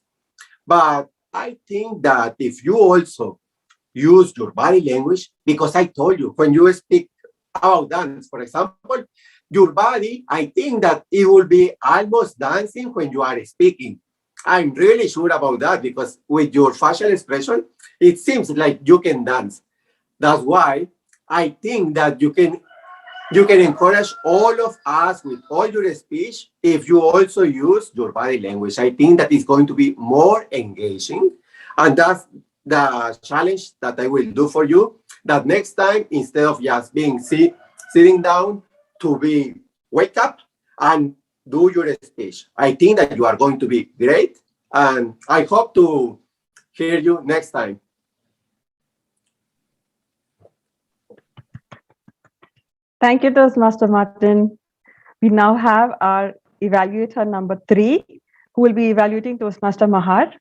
But I think that if you also use your body language, because I told you, when you speak about dance, for example, your body, I think that it will be almost dancing when you are speaking. I'm really sure about that, because with your facial expression, it seems like you can dance. That's why I think that you can encourage all of us with all your speech if you also use your body language. I think that is going to be more engaging. And that's the challenge that I will do for you. That next time, instead of just being sitting down, to be wake up and do your speech. I think that you are going to be great. And I hope to hear you next time. Thank you, Toastmaster Martin. We now have our evaluator number 3, who will be evaluating Toastmaster Mahar.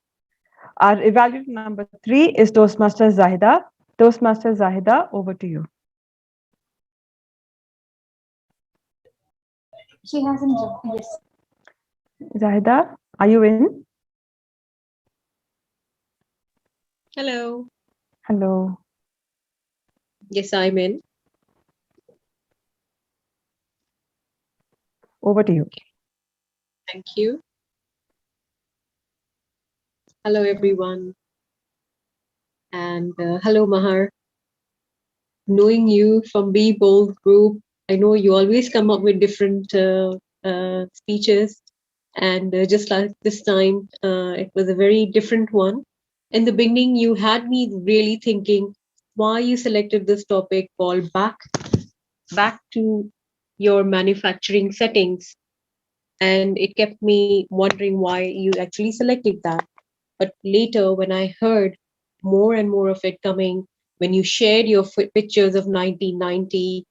Our evaluator number 3 is Toastmaster Zahida. Toastmaster Zahida, over to you. She hasn't. Yes. Zahida, are you in? Hello. Hello. Yes, I'm in. Over to you. Thank you. Hello, everyone. And hello, Mahar. Knowing you from Be Bold group, I know you always come up with different speeches. And just like this time, it was a very different one. In the beginning, you had me really thinking why you selected this topic called back to your manufacturing settings. And it kept me wondering why you actually selected that. But later, when I heard more and more of it coming, when you shared your pictures of 1990,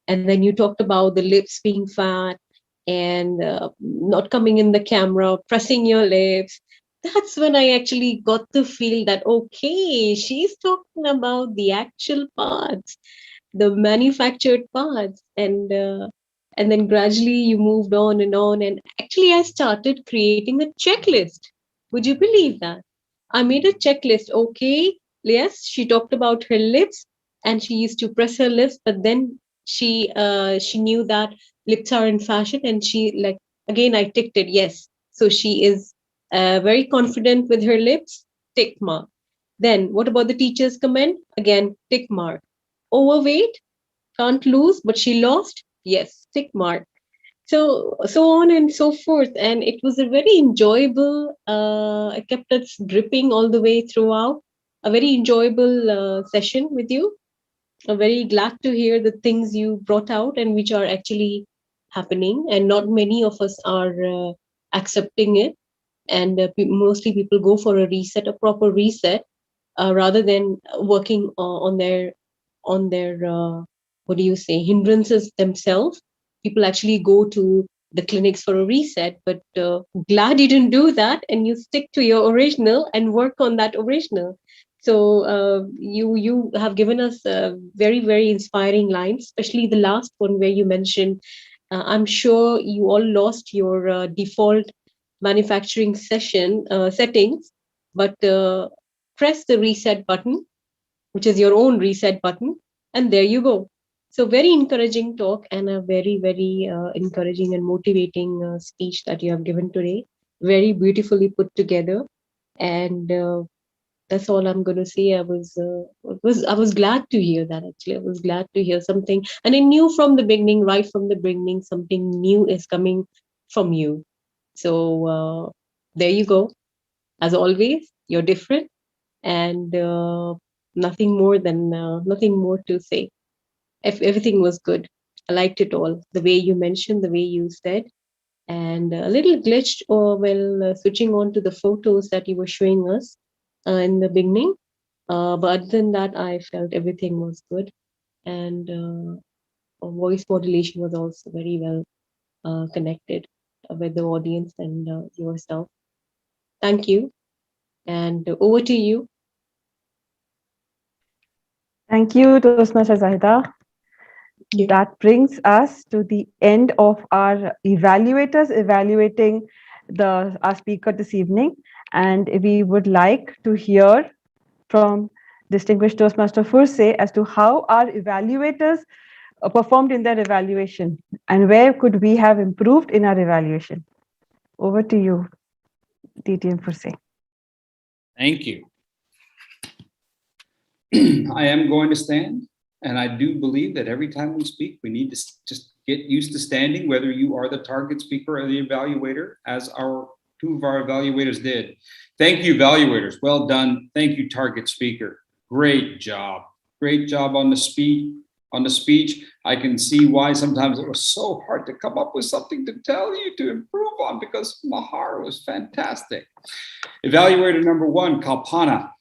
and then you talked about the lips being fat and not coming in the camera, pressing your lips, that's when I actually got to feel that, okay, she's talking about the actual parts, the manufactured parts. And then gradually you moved on, and actually I started creating a checklist. Would you believe that? I made a checklist. Okay, yes, she talked about her lips and she used to press her lips, but then she knew that lips are in fashion, and she, like, again, I ticked it, yes. So she is very confident with her lips, tick mark. Then what about the teacher's comment? Again, tick mark. Overweight, can't lose, but she lost, yes, tick mark. So on and so forth, and it was a very enjoyable, I kept it dripping all the way throughout, a very enjoyable session with you. I'm very glad to hear the things you brought out and which are actually happening, and not many of us are accepting it. And mostly people go for a reset, a proper reset, rather than working on their what do you say, hindrances themselves. People actually go to the clinics for a reset, but glad you didn't do that and you stick to your original and work on that original. So you have given us very, very inspiring lines, especially the last one where you mentioned, I'm sure you all lost your default manufacturing settings, but press the reset button, which is your own reset button, and there you go. So very encouraging talk and a very, very encouraging and motivating speech that you have given today. Very beautifully put together, and that's all I'm going to say. I was glad to hear that. Actually, I was glad to hear something, and I knew from the beginning, right from the beginning, something new is coming from you. So there you go. As always, you're different, and nothing more to say. If everything was good, I liked it all. The way you mentioned, the way you said, and a little glitched or switching on to the photos that you were showing us in the beginning. But other than that, I felt everything was good, and voice modulation was also very well connected with the audience and yourself. Thank you, and over to you. Thank you, Toastmaster Ajeetha. That brings us to the end of our evaluators evaluating our speaker this evening, and we would like to hear from distinguished Toastmaster Furesy as to how our evaluators performed in their evaluation and where could we have improved in our evaluation. Over to you, DTM Furesy. Thank you. I am going to stand, and I do believe that every time we speak, we need to just get used to standing, whether you are the target speaker or the evaluator, as two of our evaluators did. Thank you, evaluators. Well done. Thank you, target speaker. Great job. Great job on the speech. I can see why sometimes it was so hard to come up with something to tell you to improve on, because Mahar was fantastic. Evaluator number 1, Kalpana.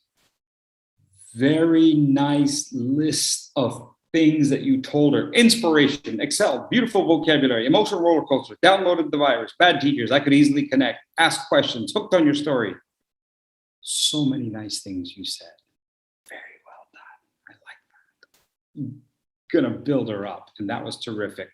Very nice list of things that you told her. Inspiration, excel, beautiful vocabulary, emotional roller coaster, downloaded the virus, bad teachers, I could easily connect, ask questions, hooked on your story. So many nice things you said. Very well done. I like that. Gonna build her up, and that was terrific.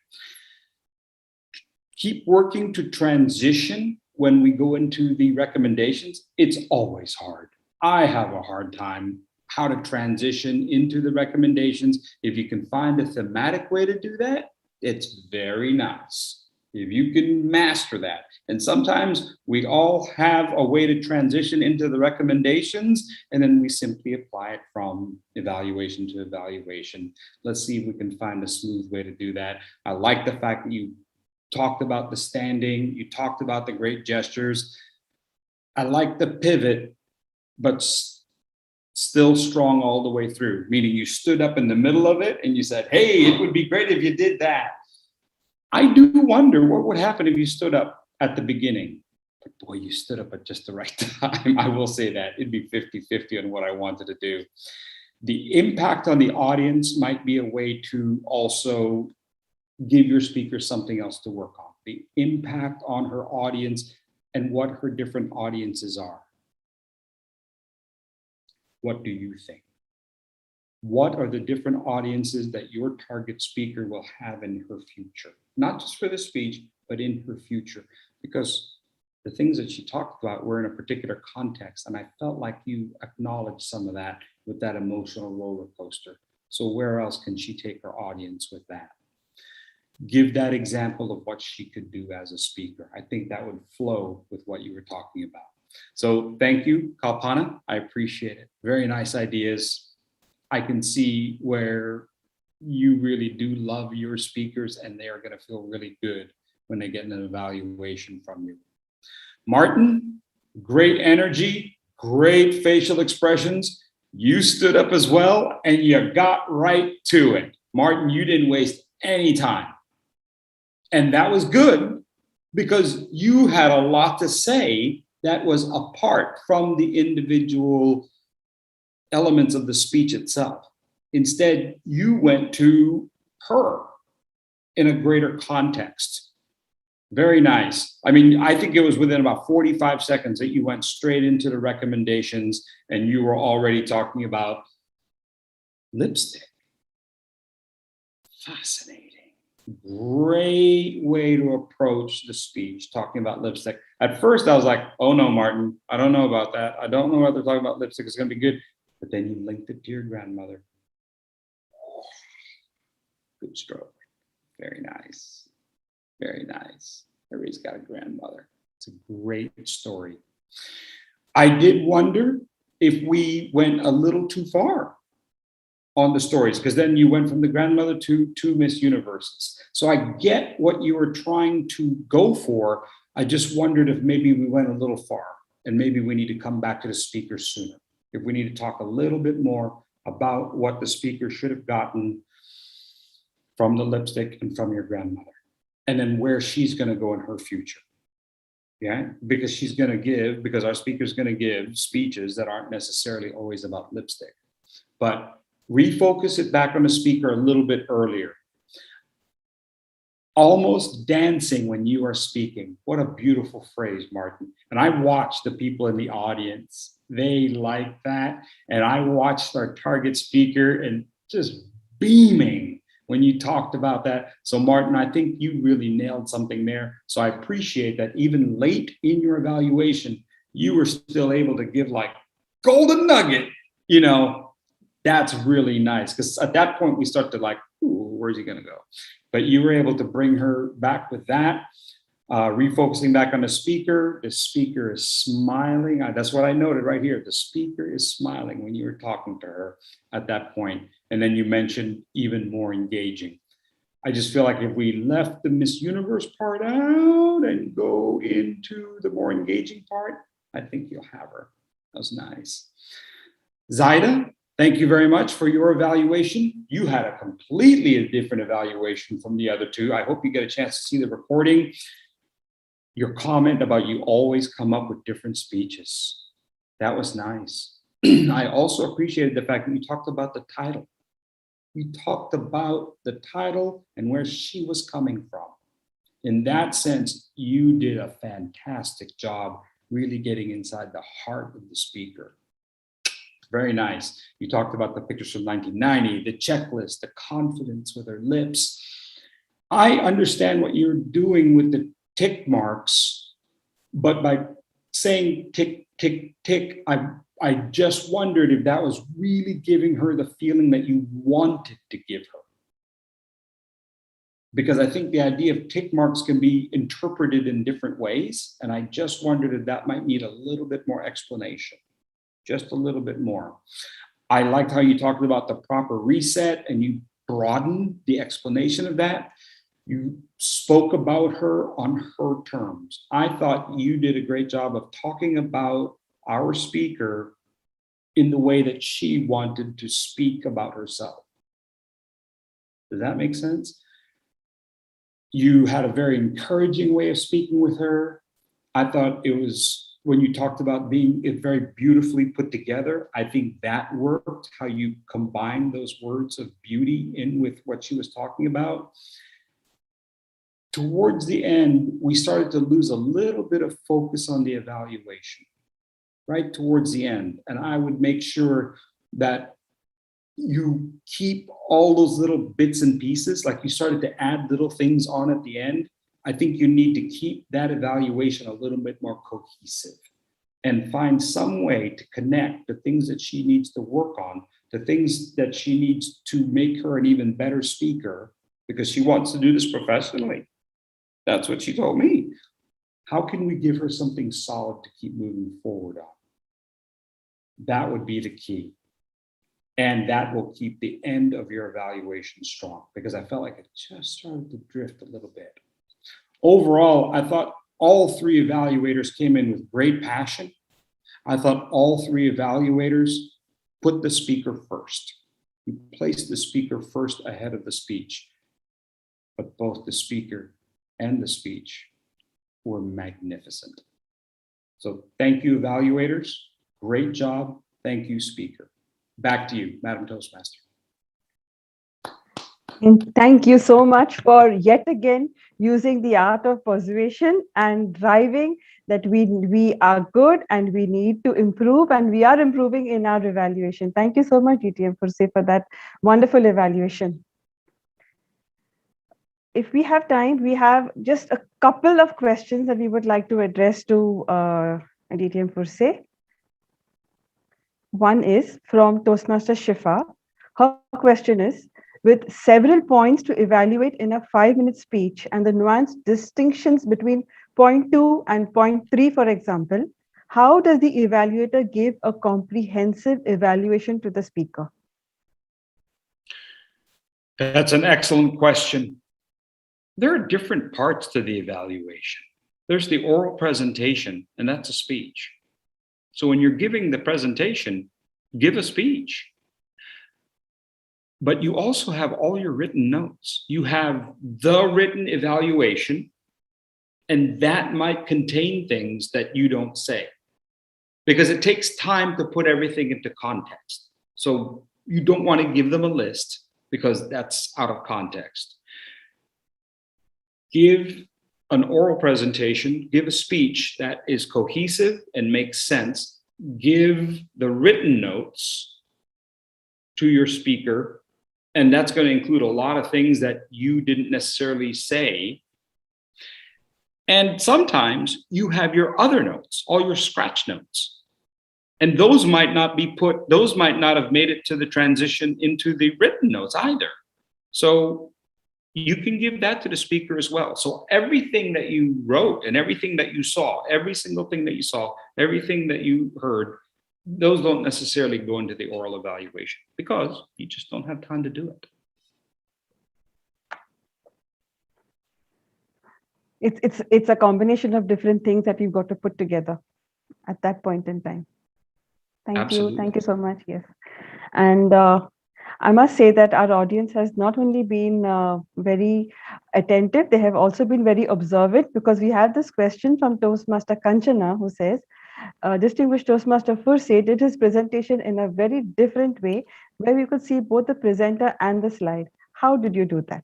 Keep working to transition when we go into the recommendations. It's always hard. I have a hard time how to transition into the recommendations. If you can find a thematic way to do that, it's very nice. If you can master that. And sometimes we all have a way to transition into the recommendations, and then we simply apply it from evaluation to evaluation. Let's see if we can find a smooth way to do that. I like the fact that you talked about the standing, you talked about the great gestures. I like the pivot, but still strong all the way through, meaning you stood up in the middle of it and you said, hey, it would be great if you did that. I do wonder what would happen if you stood up at the beginning. But boy, you stood up at just the right time. I will say that. It'd be 50-50 on what I wanted to do. The impact on the audience might be a way to also give your speaker something else to work on. The impact on her audience and what her different audiences are. What do you think? What are the different audiences that your target speaker will have in her future? Not just for the speech, but in her future. Because the things that she talked about were in a particular context, and I felt like you acknowledged some of that with that emotional roller coaster. So where else can she take her audience with that? Give that example of what she could do as a speaker. I think that would flow with what you were talking about. So thank you, Kalpana. I appreciate it. Very nice ideas. I can see where you really do love your speakers, and they are going to feel really good when they get an evaluation from you. Martin, great energy, great facial expressions. You stood up as well, and you got right to it. Martin, you didn't waste any time. And that was good, because you had a lot to say that was apart from the individual elements of the speech itself. Instead, you went to her in a greater context. Very nice. I mean, I think it was within about 45 seconds that you went straight into the recommendations and you were already talking about lipstick. Fascinating. Great way to approach the speech, talking about lipstick. At first, I was like, oh no, Martin, I don't know about that. I don't know what they're talking about lipstick. It's going to be good. But then you linked it to your grandmother. Good stroke. Very nice. Very nice. Everybody's got a grandmother. It's a great story. I did wonder if we went a little too far on the stories, because then you went from the grandmother to two Miss Universes. So I get what you were trying to go for. I just wondered if maybe we went a little far and maybe we need to come back to the speaker sooner. If we need to talk a little bit more about what the speaker should have gotten from the lipstick and from your grandmother, and then where she's going to go in her future. Yeah, because she's going to give, because our speaker's going to give speeches that aren't necessarily always about lipstick, but refocus it back on the speaker a little bit earlier. Almost dancing when you are speaking. What a beautiful phrase, Martin. And I watched the people in the audience. They like that. And I watched our target speaker and just beaming when you talked about that. So Martin, I think you really nailed something there. So I appreciate that even late in your evaluation, you were still able to give like golden nugget, you know. That's really nice, because at that point we start to like, ooh, where's he gonna go? But you were able to bring her back with that, refocusing back on the speaker. The speaker is smiling. That's what I noted right here. The speaker is smiling when you were talking to her at that point. And then you mentioned even more engaging. I just feel like if we left the Miss Universe part out and go into the more engaging part, I think you'll have her. That was nice. Zaida, thank you very much for your evaluation. You had a completely different evaluation from the other two. I hope you get a chance to see the recording. Your comment about you always come up with different speeches. That was nice. I also appreciated the fact that you talked about the title. You talked about the title and where she was coming from. In that sense, you did a fantastic job really getting inside the heart of the speaker. Very nice. You talked about the pictures from 1990, the checklist, the confidence with her lips. I understand what you're doing with the tick marks, but by saying tick, tick, tick, I just wondered if that was really giving her the feeling that you wanted to give her. Because I think the idea of tick marks can be interpreted in different ways. And I just wondered if that might need a little bit more explanation. Just a little bit more. I liked how you talked about the proper reset and you broadened the explanation of that. You spoke about her on her terms. I thought you did a great job of talking about our speaker in the way that she wanted to speak about herself. Does that make sense? You had a very encouraging way of speaking with her. I thought it was, when you talked about being very beautifully put together, I think that worked, how you combined those words of beauty in with what she was talking about. Towards the end, we started to lose a little bit of focus on the evaluation, right towards the end. And I would make sure that you keep all those little bits and pieces, like you started to add little things on at the end. I think you need to keep that evaluation a little bit more cohesive and find some way to connect the things that she needs to work on, the things that she needs to make her an even better speaker, because she wants to do this professionally. That's what she told me. How can we give her something solid to keep moving forward on? That would be the key. And that will keep the end of your evaluation strong, because I felt like it just started to drift a little bit. Overall, I thought all three evaluators came in with great passion. I thought all three evaluators put the speaker first. You placed the speaker first ahead of the speech. But both the speaker and the speech were magnificent. So thank you, evaluators. Great job. Thank you, speaker. Back to you, Madam Toastmaster. And thank you so much for yet again using the art of persuasion and driving that we are good and we need to improve, and we are improving in our evaluation. Thank you so much, DTM Furesy, for that wonderful evaluation. If we have time, we have just a couple of questions that we would like to address to DTM Furesy. One is from Toastmaster Shifa. Her question is, with several points to evaluate in a 5-minute speech and the nuanced distinctions between point 2 and point 3, for example, how does the evaluator give a comprehensive evaluation to the speaker? That's an excellent question. There are different parts to the evaluation. There's the oral presentation, and that's a speech. So when you're giving the presentation, give a speech. But you also have all your written notes. You have the written evaluation, and that might contain things that you don't say because it takes time to put everything into context. So you don't want to give them a list because that's out of context. Give an oral presentation, give a speech that is cohesive and makes sense. Give the written notes to your speaker. And that's going to include a lot of things that you didn't necessarily say. And sometimes you have your other notes, all your scratch notes. And those might not have made it to the transition into the written notes either. So you can give that to the speaker as well. So everything that you wrote and everything that you saw, every single thing that you saw, everything that you heard, those don't necessarily go into the oral evaluation because you just don't have time to do it. It's a combination of different things that you've got to put together at that point in time. Thank you so much. Yes, and I must say that our audience has not only been very attentive, they have also been very observant, because we have this question from Toastmaster Kanchana, who says, distinguished Toastmaster Furesy did his presentation in a very different way, where we could see both the presenter and the slide. How did you do that?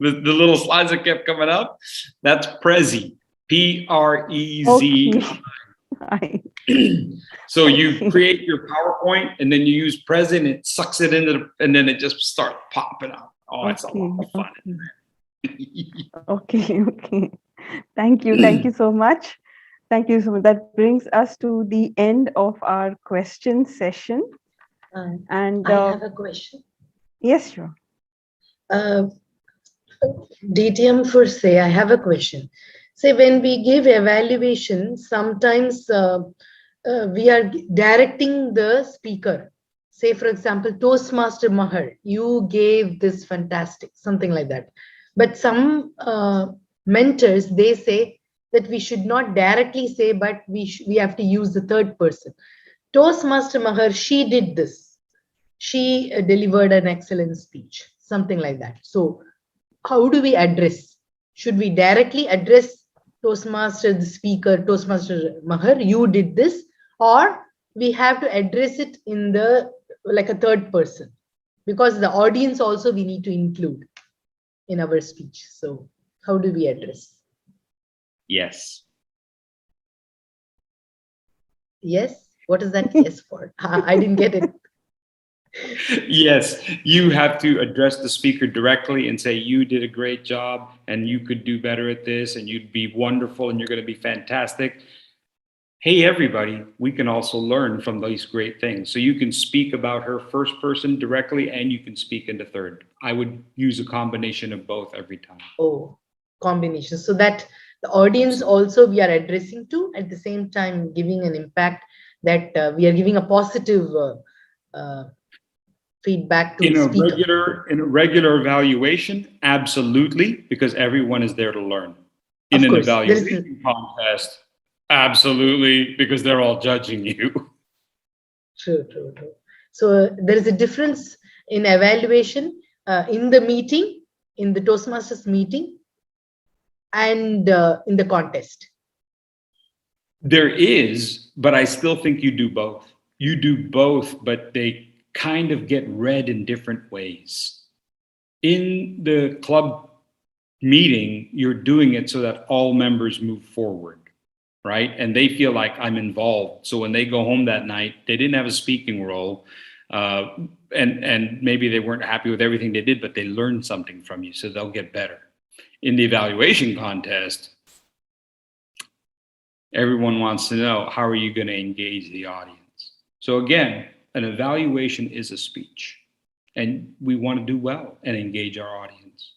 the little slides that kept coming up, that's Prezi, P-R-E-Z. Okay. So you create your PowerPoint and then you use Prezi and it sucks it into and then it just starts popping up. Oh, it's a lot of fun. Okay. Thank you so much. Thank you so much. That brings us to the end of our question session. And I have a question. Yes, sure. DTM Furesy, I have a question. Say, when we give evaluation, sometimes we are directing the speaker. Say, for example, Toastmaster Mahar, you gave this fantastic, something like that. But some mentors, they say that we should not directly say, but we have to use the third person. Toastmaster Mahar, she did this. She delivered an excellent speech, something like that. So how do we address? Should we directly address Toastmaster, the speaker, Toastmaster Mahar, you did this, or we have to address it in the like a third person? Because the audience also we need to include in our speech. So how do we address? Yes. Yes? What is that yes for? I didn't get it. Yes, you have to address the speaker directly and say, you did a great job and you could do better at this and you'd be wonderful and you're going to be fantastic. Hey, everybody, we can also learn from these great things. So you can speak about her first person directly and you can speak into third. I would use a combination of both every time. Oh, combination. So that the audience also we are addressing to, at the same time giving an impact that we are giving a positive feedback to the speaker. In a regular evaluation, absolutely, because everyone is there to learn. In an evaluation contest, absolutely, because they're all judging you. True. So there is a difference in evaluation in the meeting, in the Toastmasters meeting, and in the contest. There is, but I still think you do both. You do both, but they kind of get read in different ways. In the club meeting, you're doing it so that all members move forward, right? And they feel like I'm involved. So when they go home that night, they didn't have a speaking role, and maybe they weren't happy with everything they did, but they learned something from you, so they'll get better. In the evaluation contest, everyone wants to know, how are you going to engage the audience? So again, an evaluation is a speech, and we want to do well and engage our audience.